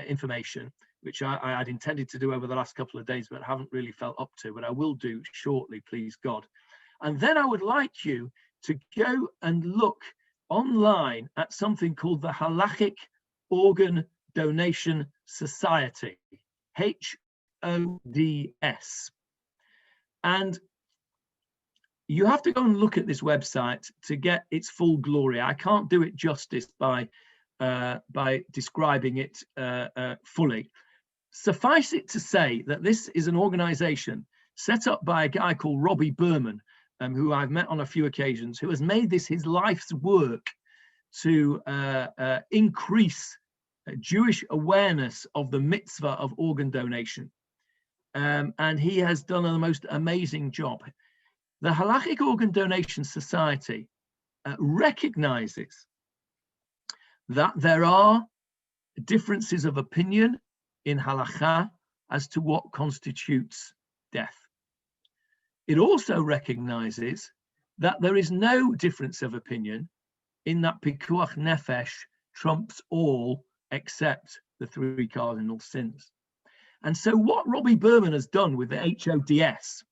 information, which I had intended to do over the last couple of days, but haven't really felt up to, but I will do shortly, please God. And then I would like you to go and look online at something called the Halachic Organ Donation Society, HODS. And you have to go and look at this website to get its full glory. I can't do it justice by describing it fully. Suffice it to say that this is an organization set up by a guy called Robbie Berman, who I've met on a few occasions, who has made this his life's work to increase Jewish awareness of the mitzvah of organ donation. And he has done the most amazing job. The Halachic Organ Donation Society recognizes that there are differences of opinion in halacha as to what constitutes death. It also recognizes that there is no difference of opinion in that Pikuach Nefesh trumps all except the three cardinal sins. And so what Robbie Berman has done with the HODS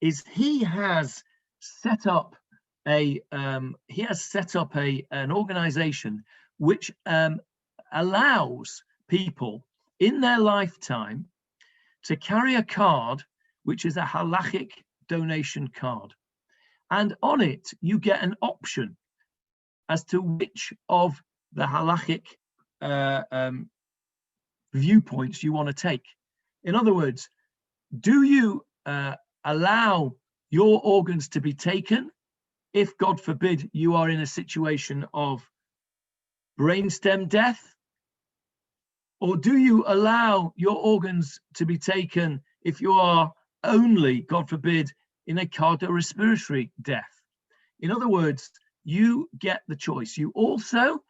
is he has set up he has set up an organization which allows people in their lifetime to carry a card which is a Halachic donation card, and on it you get an option as to which of the Halachic viewpoints you want to take. In other words, do you allow your organs to be taken if, God forbid, you are in a situation of brainstem death? Or do you allow your organs to be taken if you are only, God forbid, in a cardiorespiratory death? In other words, you get the choice. You also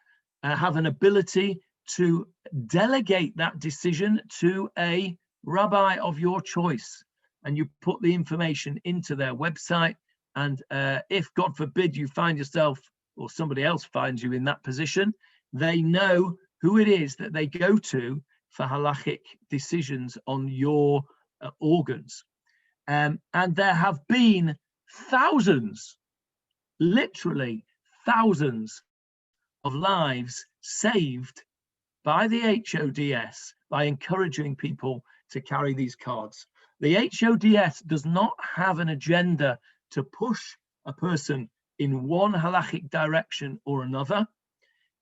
have an ability to delegate that decision to a rabbi of your choice, and you put the information into their website. And if, God forbid, you find yourself or somebody else finds you in that position, they know who it is that they go to for halachic decisions on your organs. And there have been thousands, literally thousands of lives saved by the HODS by encouraging people to carry these cards. The HODS does not have an agenda to push a person in one halachic direction or another.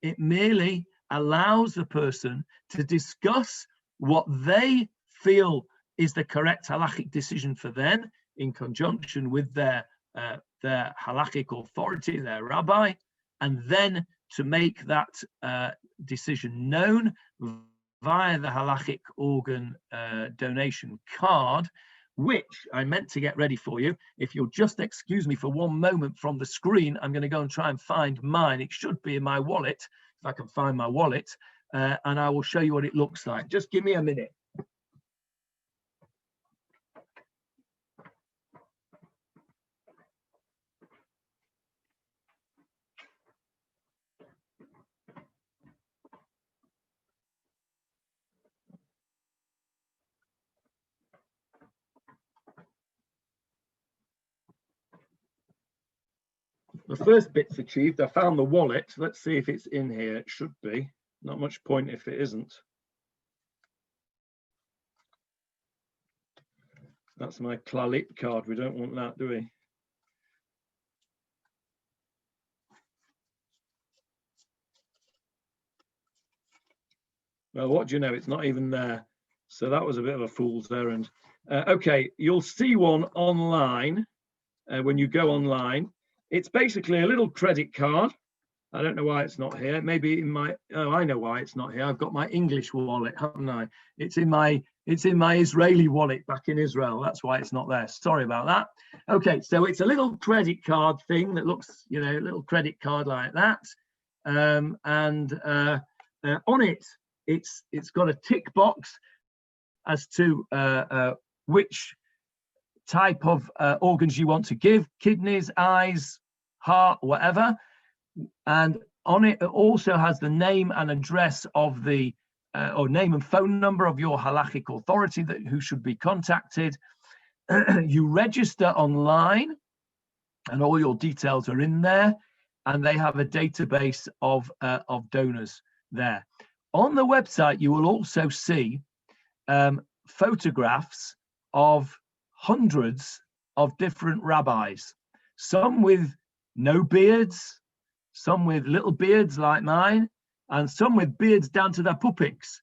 It merely allows the person to discuss what they feel is the correct halachic decision for them in conjunction with their halachic authority, their rabbi, and then to make that decision known via the halachic organ donation card, which I meant to get ready for you. If you'll just excuse me for one moment from the screen, I'm going to go and try and find mine. It should be in my wallet, if I can find my wallet, and I will show you what it looks like. Just give me a minute. The first bit's achieved. I found the wallet. Let's see if it's in here. It should be. Not much point if it isn't. That's my Klalit card. We don't want that, do we? Well, what do you know? It's not even there. So that was a bit of a fool's errand. Okay, you'll see one online when you go online. It's basically a little credit card. I don't know why it's not here. Maybe in my, oh, I know why it's not here. I've got my English wallet, haven't I? It's in my Israeli wallet back in Israel. That's why it's not there. Sorry about that. Okay, so it's a little credit card thing that looks, you know, a little credit card like that. On it, it's got a tick box as to which type of organs you want to give: kidneys, eyes, heart, whatever. And on it also has the name and address of the or name and phone number of your halachic authority who should be contacted. You register online and all your details are in there, and they have a database of donors there. On the website you will also see photographs of hundreds of different rabbis, some with no beards, some with little beards like mine, and some with beards down to their pupiks.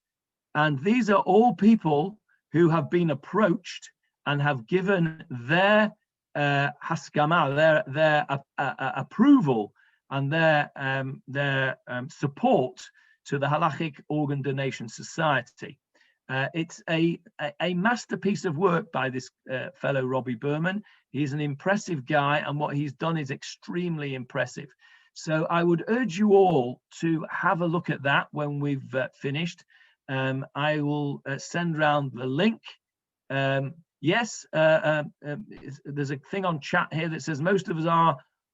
And these are all people who have been approached and have given their haskama, their approval and their support to the Halachic Organ Donation Society. It's a masterpiece of work by this fellow Robbie Berman. He's an impressive guy, and what he's done is extremely impressive. So I would urge you all to have a look at that when we've finished. I will send round the link. Yes, there's a thing on chat here that says most of us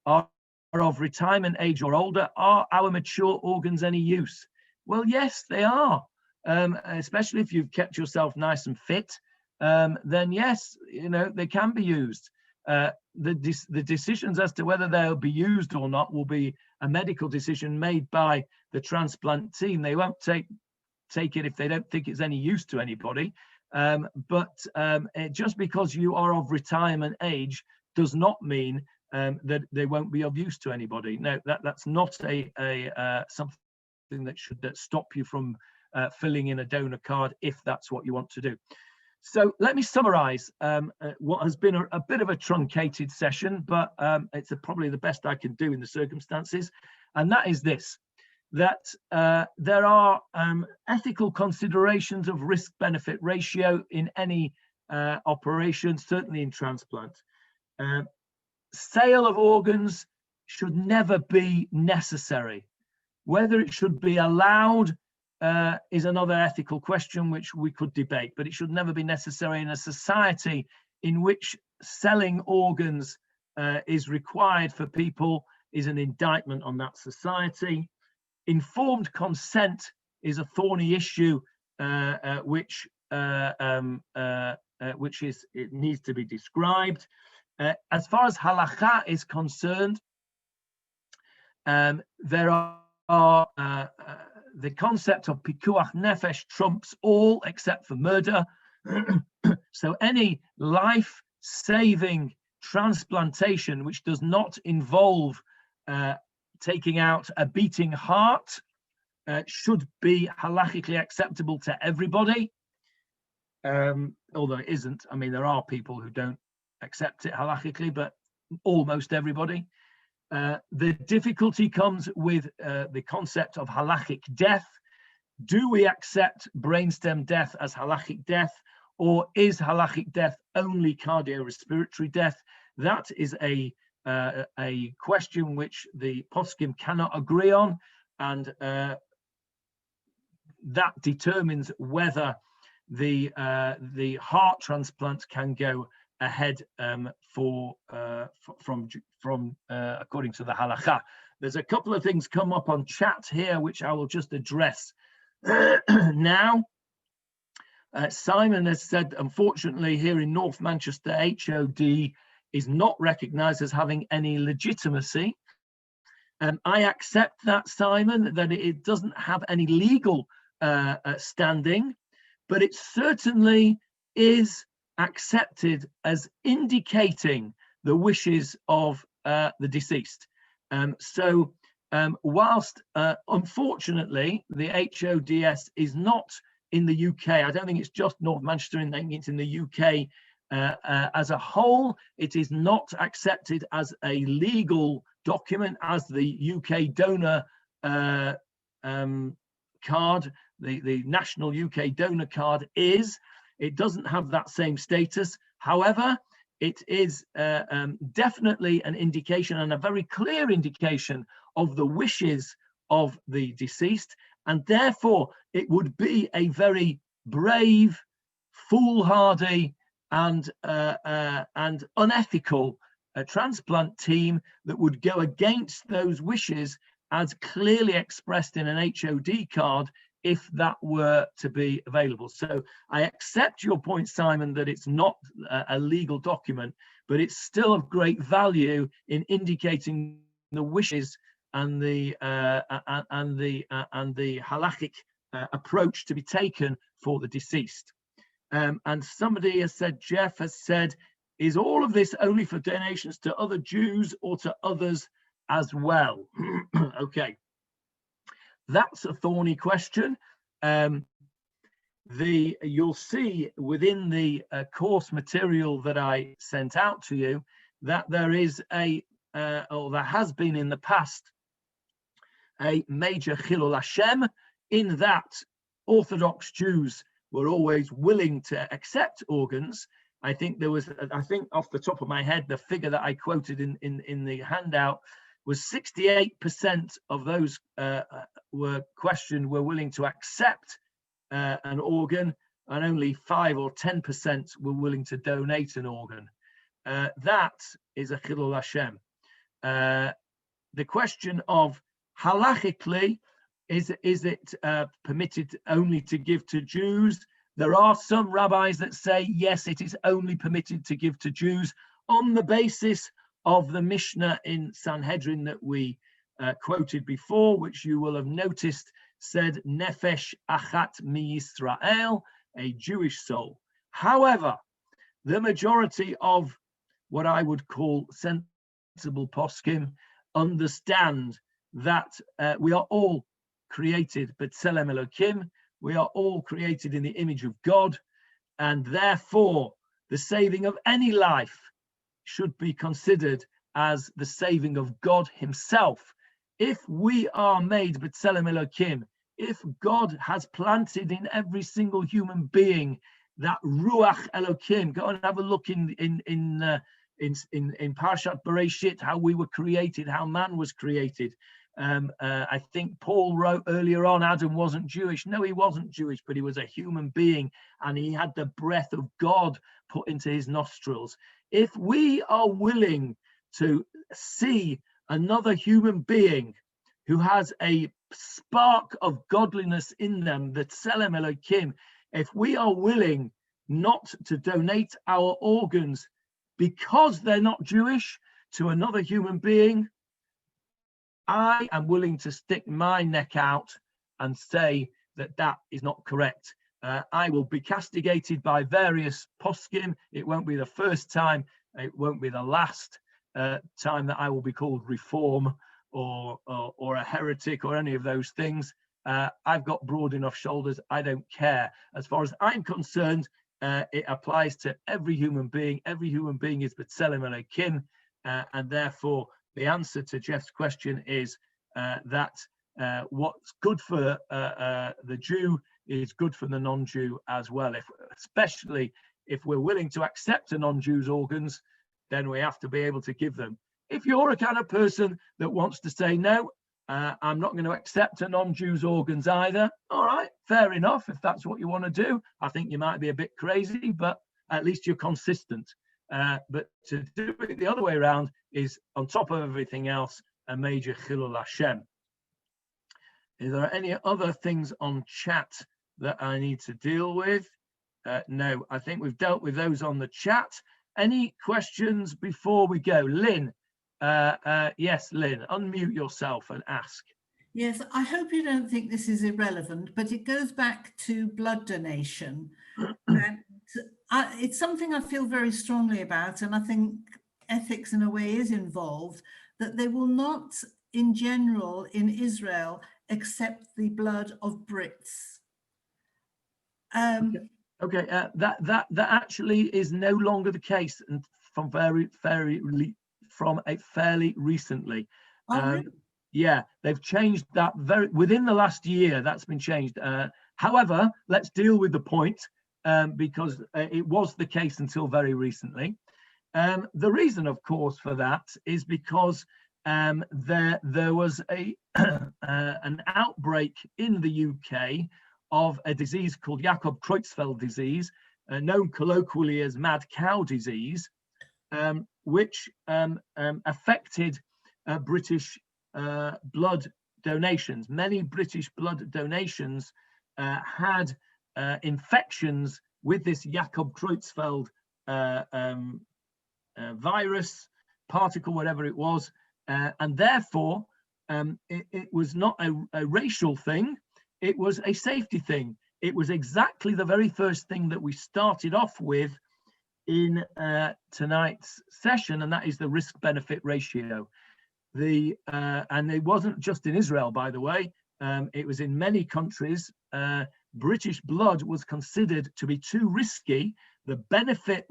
are of retirement age or older. Are our mature organs any use? Well, yes, they are. Especially if you've kept yourself nice and fit, then yes, you know, they can be used. the decisions as to whether they'll be used or not will be a medical decision made by the transplant team. They won't take it if they don't think it's any use to anybody. Just because you are of retirement age does not mean that they won't be of use to anybody. No, that's not something that should stop you from filling in a donor card if that's what you want to do. So let me summarize what has been a bit of a truncated session, but it's probably the best I can do in the circumstances. And that is this, that there are ethical considerations of risk-benefit ratio in any operation, certainly in transplant. Sale of organs should never be necessary. Whether it should be allowed is another ethical question which we could debate, but it should never be necessary in a society in which selling organs is required for people is an indictment on that society. Informed consent is a thorny issue which it needs to be described. As far as halacha is concerned, there are the concept of Pikuach Nefesh trumps all except for murder. So any life-saving transplantation which does not involve taking out a beating heart should be halachically acceptable to everybody, although it isn't. I mean, there are people who don't accept it halachically, but almost everybody. The difficulty comes with the concept of halachic death. Do we accept brainstem death as halachic death, or is halachic death only cardiorespiratory death? That is a question which the poskim cannot agree on, and that determines whether the heart transplant can go ahead according to the halacha. There's a couple of things come up on chat here which I will just address now. Simon has said, unfortunately, here in North Manchester, HOD is not recognised as having any legitimacy. I accept that, Simon, that it doesn't have any legal standing, but it certainly is accepted as indicating the wishes of the deceased. Whilst unfortunately the HODS is not in the UK, I don't think it's just North Manchester, I think it's in the UK as a whole, it is not accepted as a legal document as the UK donor card, the national UK donor card is. It doesn't have that same status. However, it is definitely an indication, and a very clear indication, of the wishes of the deceased, and therefore it would be a very brave, foolhardy, and unethical transplant team that would go against those wishes as clearly expressed in an HOD card if that were to be available. So I accept your point, Simon, that it's not a legal document, but it's still of great value in indicating the wishes and the halachic approach to be taken for the deceased. And somebody has said, Jeff has said, is all of this only for donations to other Jews or to others as well? Okay. That's a thorny question. You'll see within the course material that I sent out to you that there is or there has been in the past, a major Chilul Hashem, in that Orthodox Jews were always willing to accept organs. I think there was, I think off the top of my head, the figure that I quoted in the handout was 68% of those were questioned were willing to accept an organ, and only 5 or 10% were willing to donate an organ. That is a Chilul Hashem. The question of halachically, is it permitted only to give to Jews? There are some rabbis that say, yes, it is only permitted to give to Jews. on the basis of the Mishnah in Sanhedrin that we quoted before, which you will have noticed said Nefesh Achat Mi Yisrael, a Jewish soul. However, the majority of what I would call sensible poskim understand that we are all created B'Tselem Elokim, we are all created in the image of God, and therefore the saving of any life should be considered as the saving of God himself. If we are made B'Tselem Elokim, if God has planted in every single human being that Ruach Elokim, go and have a look in Parshat Bereshit, how we were created, how man was created. I think Paul wrote earlier on, Adam wasn't Jewish. No, he wasn't Jewish, but he was a human being, and he had the breath of God put into his nostrils. If we are willing to see another human being who has a spark of godliness in them, the Tselem Elokim, if we are willing not to donate our organs because they're not Jewish to another human being, I am willing to stick my neck out and say that that is not correct. I will be castigated by various poskim. It won't be the first time. It won't be the last time that I will be called reform or a heretic or any of those things. I've got broad enough shoulders. I don't care. As far as I'm concerned, it applies to every human being. Every human being is B'Tselem Elokim, and therefore the answer to Jeff's question is that what's good for the Jew is good for the non-Jew as well. Especially if we're willing to accept a non-Jew's organs, then we have to be able to give them. If you're a kind of person that wants to say, no, I'm not going to accept a non-Jew's organs either, all right, fair enough. If that's what you want to do, I think you might be a bit crazy, but at least you're consistent. But to do it the other way around is, on top of everything else, a major chilul Hashem. Is there any other things on chat that I need to deal with? No, I think we've dealt with those on the chat. Any questions before we go? Lynn, yes, Lynn, unmute yourself and ask. Yes, I hope you don't think this is irrelevant, but it goes back to blood donation. And it's something I feel very strongly about, and I think ethics in a way is involved, that they will not, in general, in Israel, accept the blood of Brits. Okay, that actually is no longer the case, and from fairly recently. Really? Yeah, they've changed that within the last year. That's been changed. However, let's deal with the point because it was the case until very recently. The reason, of course, for that is because there was an outbreak in the UK of a disease called Jakob Creutzfeldt disease, known colloquially as mad cow disease, which affected British blood donations. Many British blood donations had infections with this Jakob Creutzfeldt virus, particle, whatever it was, and therefore it was not a racial thing, it was a safety thing. It was exactly the very first thing that we started off with in tonight's session, and that is the risk-benefit ratio. And it wasn't just in Israel, by the way. It was in many countries. British blood was considered to be too risky. The benefit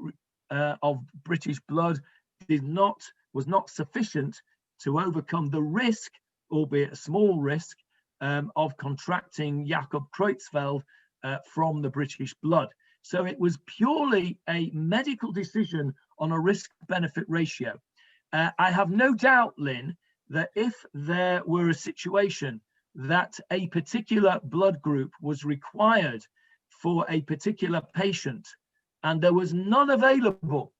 of British blood was not sufficient to overcome the risk, albeit a small risk, of contracting Jakob Creutzfeldt from the British blood. So it was purely a medical decision on a risk-benefit ratio. I have no doubt, Lynn, that if there were a situation that a particular blood group was required for a particular patient and there was none available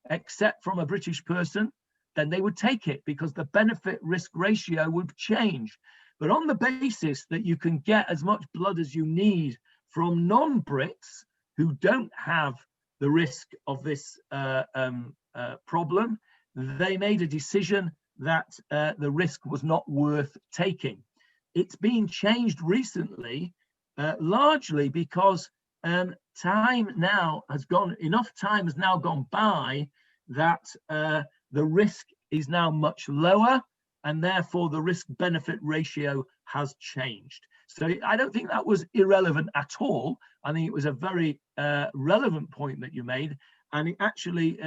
except from a British person, then they would take it because the benefit-risk ratio would change. But on the basis that you can get as much blood as you need from non-Brits who don't have the risk of this problem, they made a decision that the risk was not worth taking. It's been changed recently, largely because time now has gone, enough time has now gone by that the risk is now much lower, and therefore the risk-benefit ratio has changed. So I don't think that was irrelevant at all. I think it was a very relevant point that you made, and it actually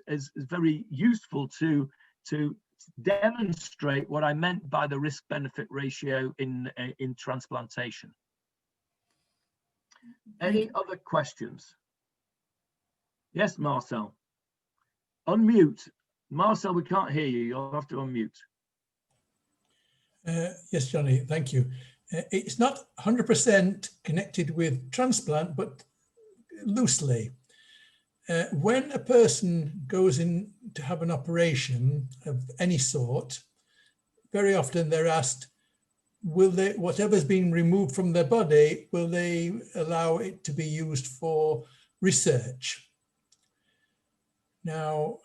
is very useful to demonstrate what I meant by the risk-benefit ratio in transplantation. Any other questions? Yes, Marcel. Unmute. Marcel, we can't hear you. You'll have to unmute. Yes, Johnny, thank you. It's not 100% connected with transplant, but loosely. When a person goes in to have an operation of any sort, very often they're asked, will they, whatever's been removed from their body, will they allow it to be used for research? Now,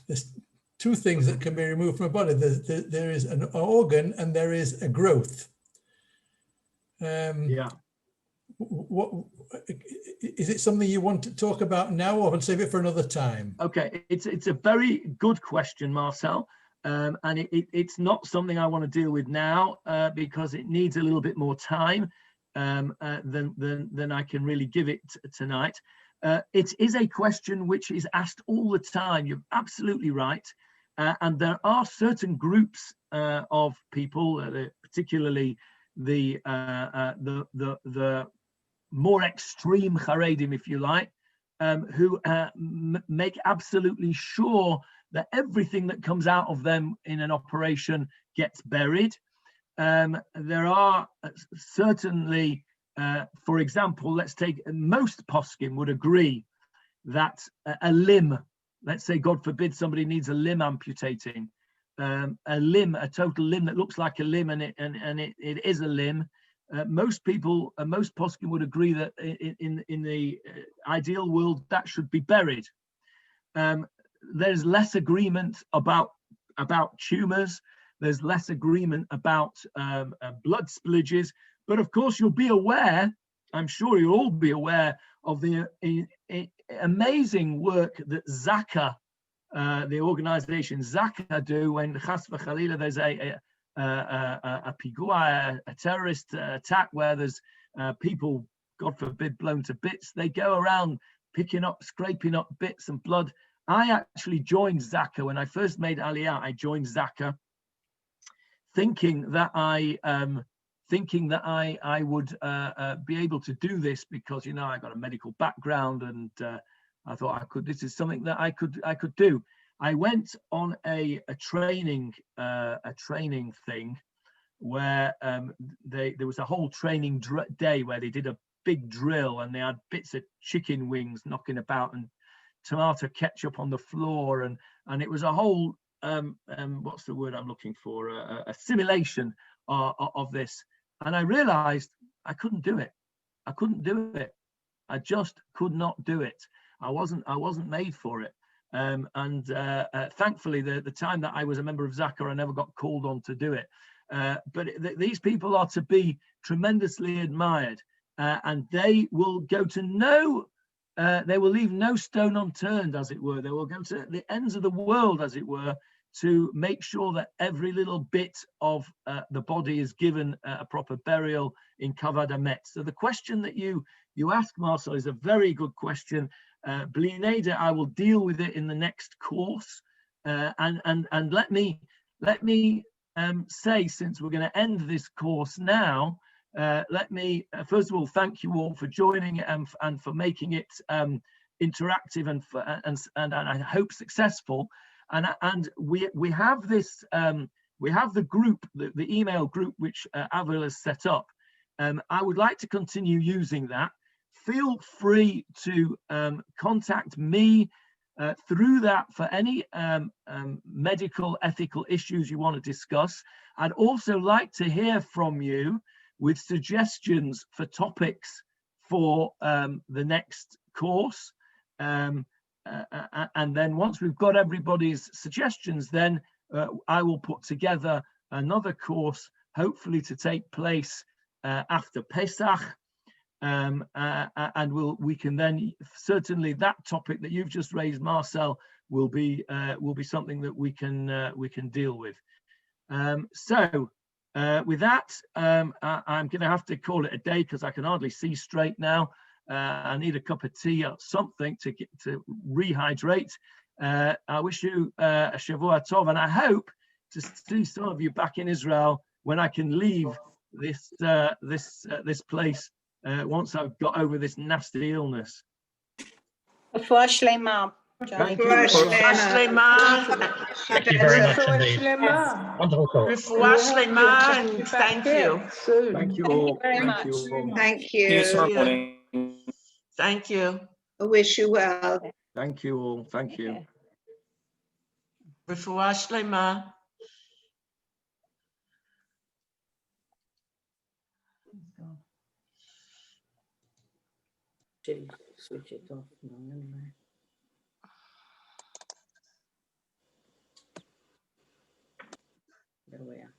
there's two things that can be removed from a body. There is an organ and there is a growth. Yeah. What is it something you want to talk about now, or save it for another time? Okay, it's a very good question, Marcel, and it's not something I want to deal with now because it needs a little bit more time than I can really give it tonight. It is a question which is asked all the time. You're absolutely right, and there are certain groups of people, particularly the more extreme Haredim, if you like, who make absolutely sure that everything that comes out of them in an operation gets buried. There are certainly, for example, let's take, most poskim would agree that a limb, let's say, God forbid, somebody needs a limb amputating, a limb, a total limb that looks like a limb, and it is a limb. Most people, most poskim would agree that in the ideal world that should be buried. There's less agreement about tumors. There's less agreement about blood spillages. But of course, you'll be aware, I'm sure you'll all be aware of the amazing work that Zaka, the organization Zaka, do when chas v'chalila there's a Pikuach, a terrorist attack where there's people, God forbid, blown to bits. They go around picking up, scraping up bits and blood. I actually joined Zaka when I first made Aliyah. I joined Zaka, thinking that I would be able to do this because, you know, I got a medical background, and I thought I could. This is something that I could do. I went on a training thing where there was a whole training day where they did a big drill, and they had bits of chicken wings knocking about and tomato ketchup on the floor, and it was a whole what's the word I'm looking for, a simulation of this. And I realized I couldn't do it. I couldn't do it. I just could not do it. I wasn't made for it. Thankfully, the time that I was a member of Zaka, I never got called on to do it. But these people are to be tremendously admired, and they will go to they will leave no stone unturned, as it were. They will go to the ends of the world, as it were, to make sure that every little bit of the body is given a proper burial in kavod hamet. So the question that you ask, Marcel, is a very good question. Bli neder, I will deal with it in the next course. And let me say, since we're going to end this course now, let me first of all thank you all for joining and for making it interactive and I hope successful. And we have this we have the group, the email group which Avril has set up. I would like to continue using that. Feel free to contact me through that for any medical, ethical issues you want to discuss. I'd also like to hear from you with suggestions for topics for the next course. and then once we've got everybody's suggestions, then I will put together another course, hopefully to take place after Pesach, and we can then certainly that topic that you've just raised, Marcel, will be something that we can deal with. So with that, I'm going to have to call it a day because I can hardly see straight now. I need a cup of tea or something to rehydrate. I wish you a Shavua Tov, and I hope to see some of you back in Israel when I can leave this place once I've got over this nasty illness. Refuah Shlema. Thank you. Refuah Shlema. Thank you very much indeed. Wonderful talk. Refuah Shlema, and thank you. Thank you all. Very Thank much. you all. Thank See you you. tomorrow morning. Thank you. I wish you well. Thank you all. Thank you. Refuah Shlema. Switch it off now anyway. There we are.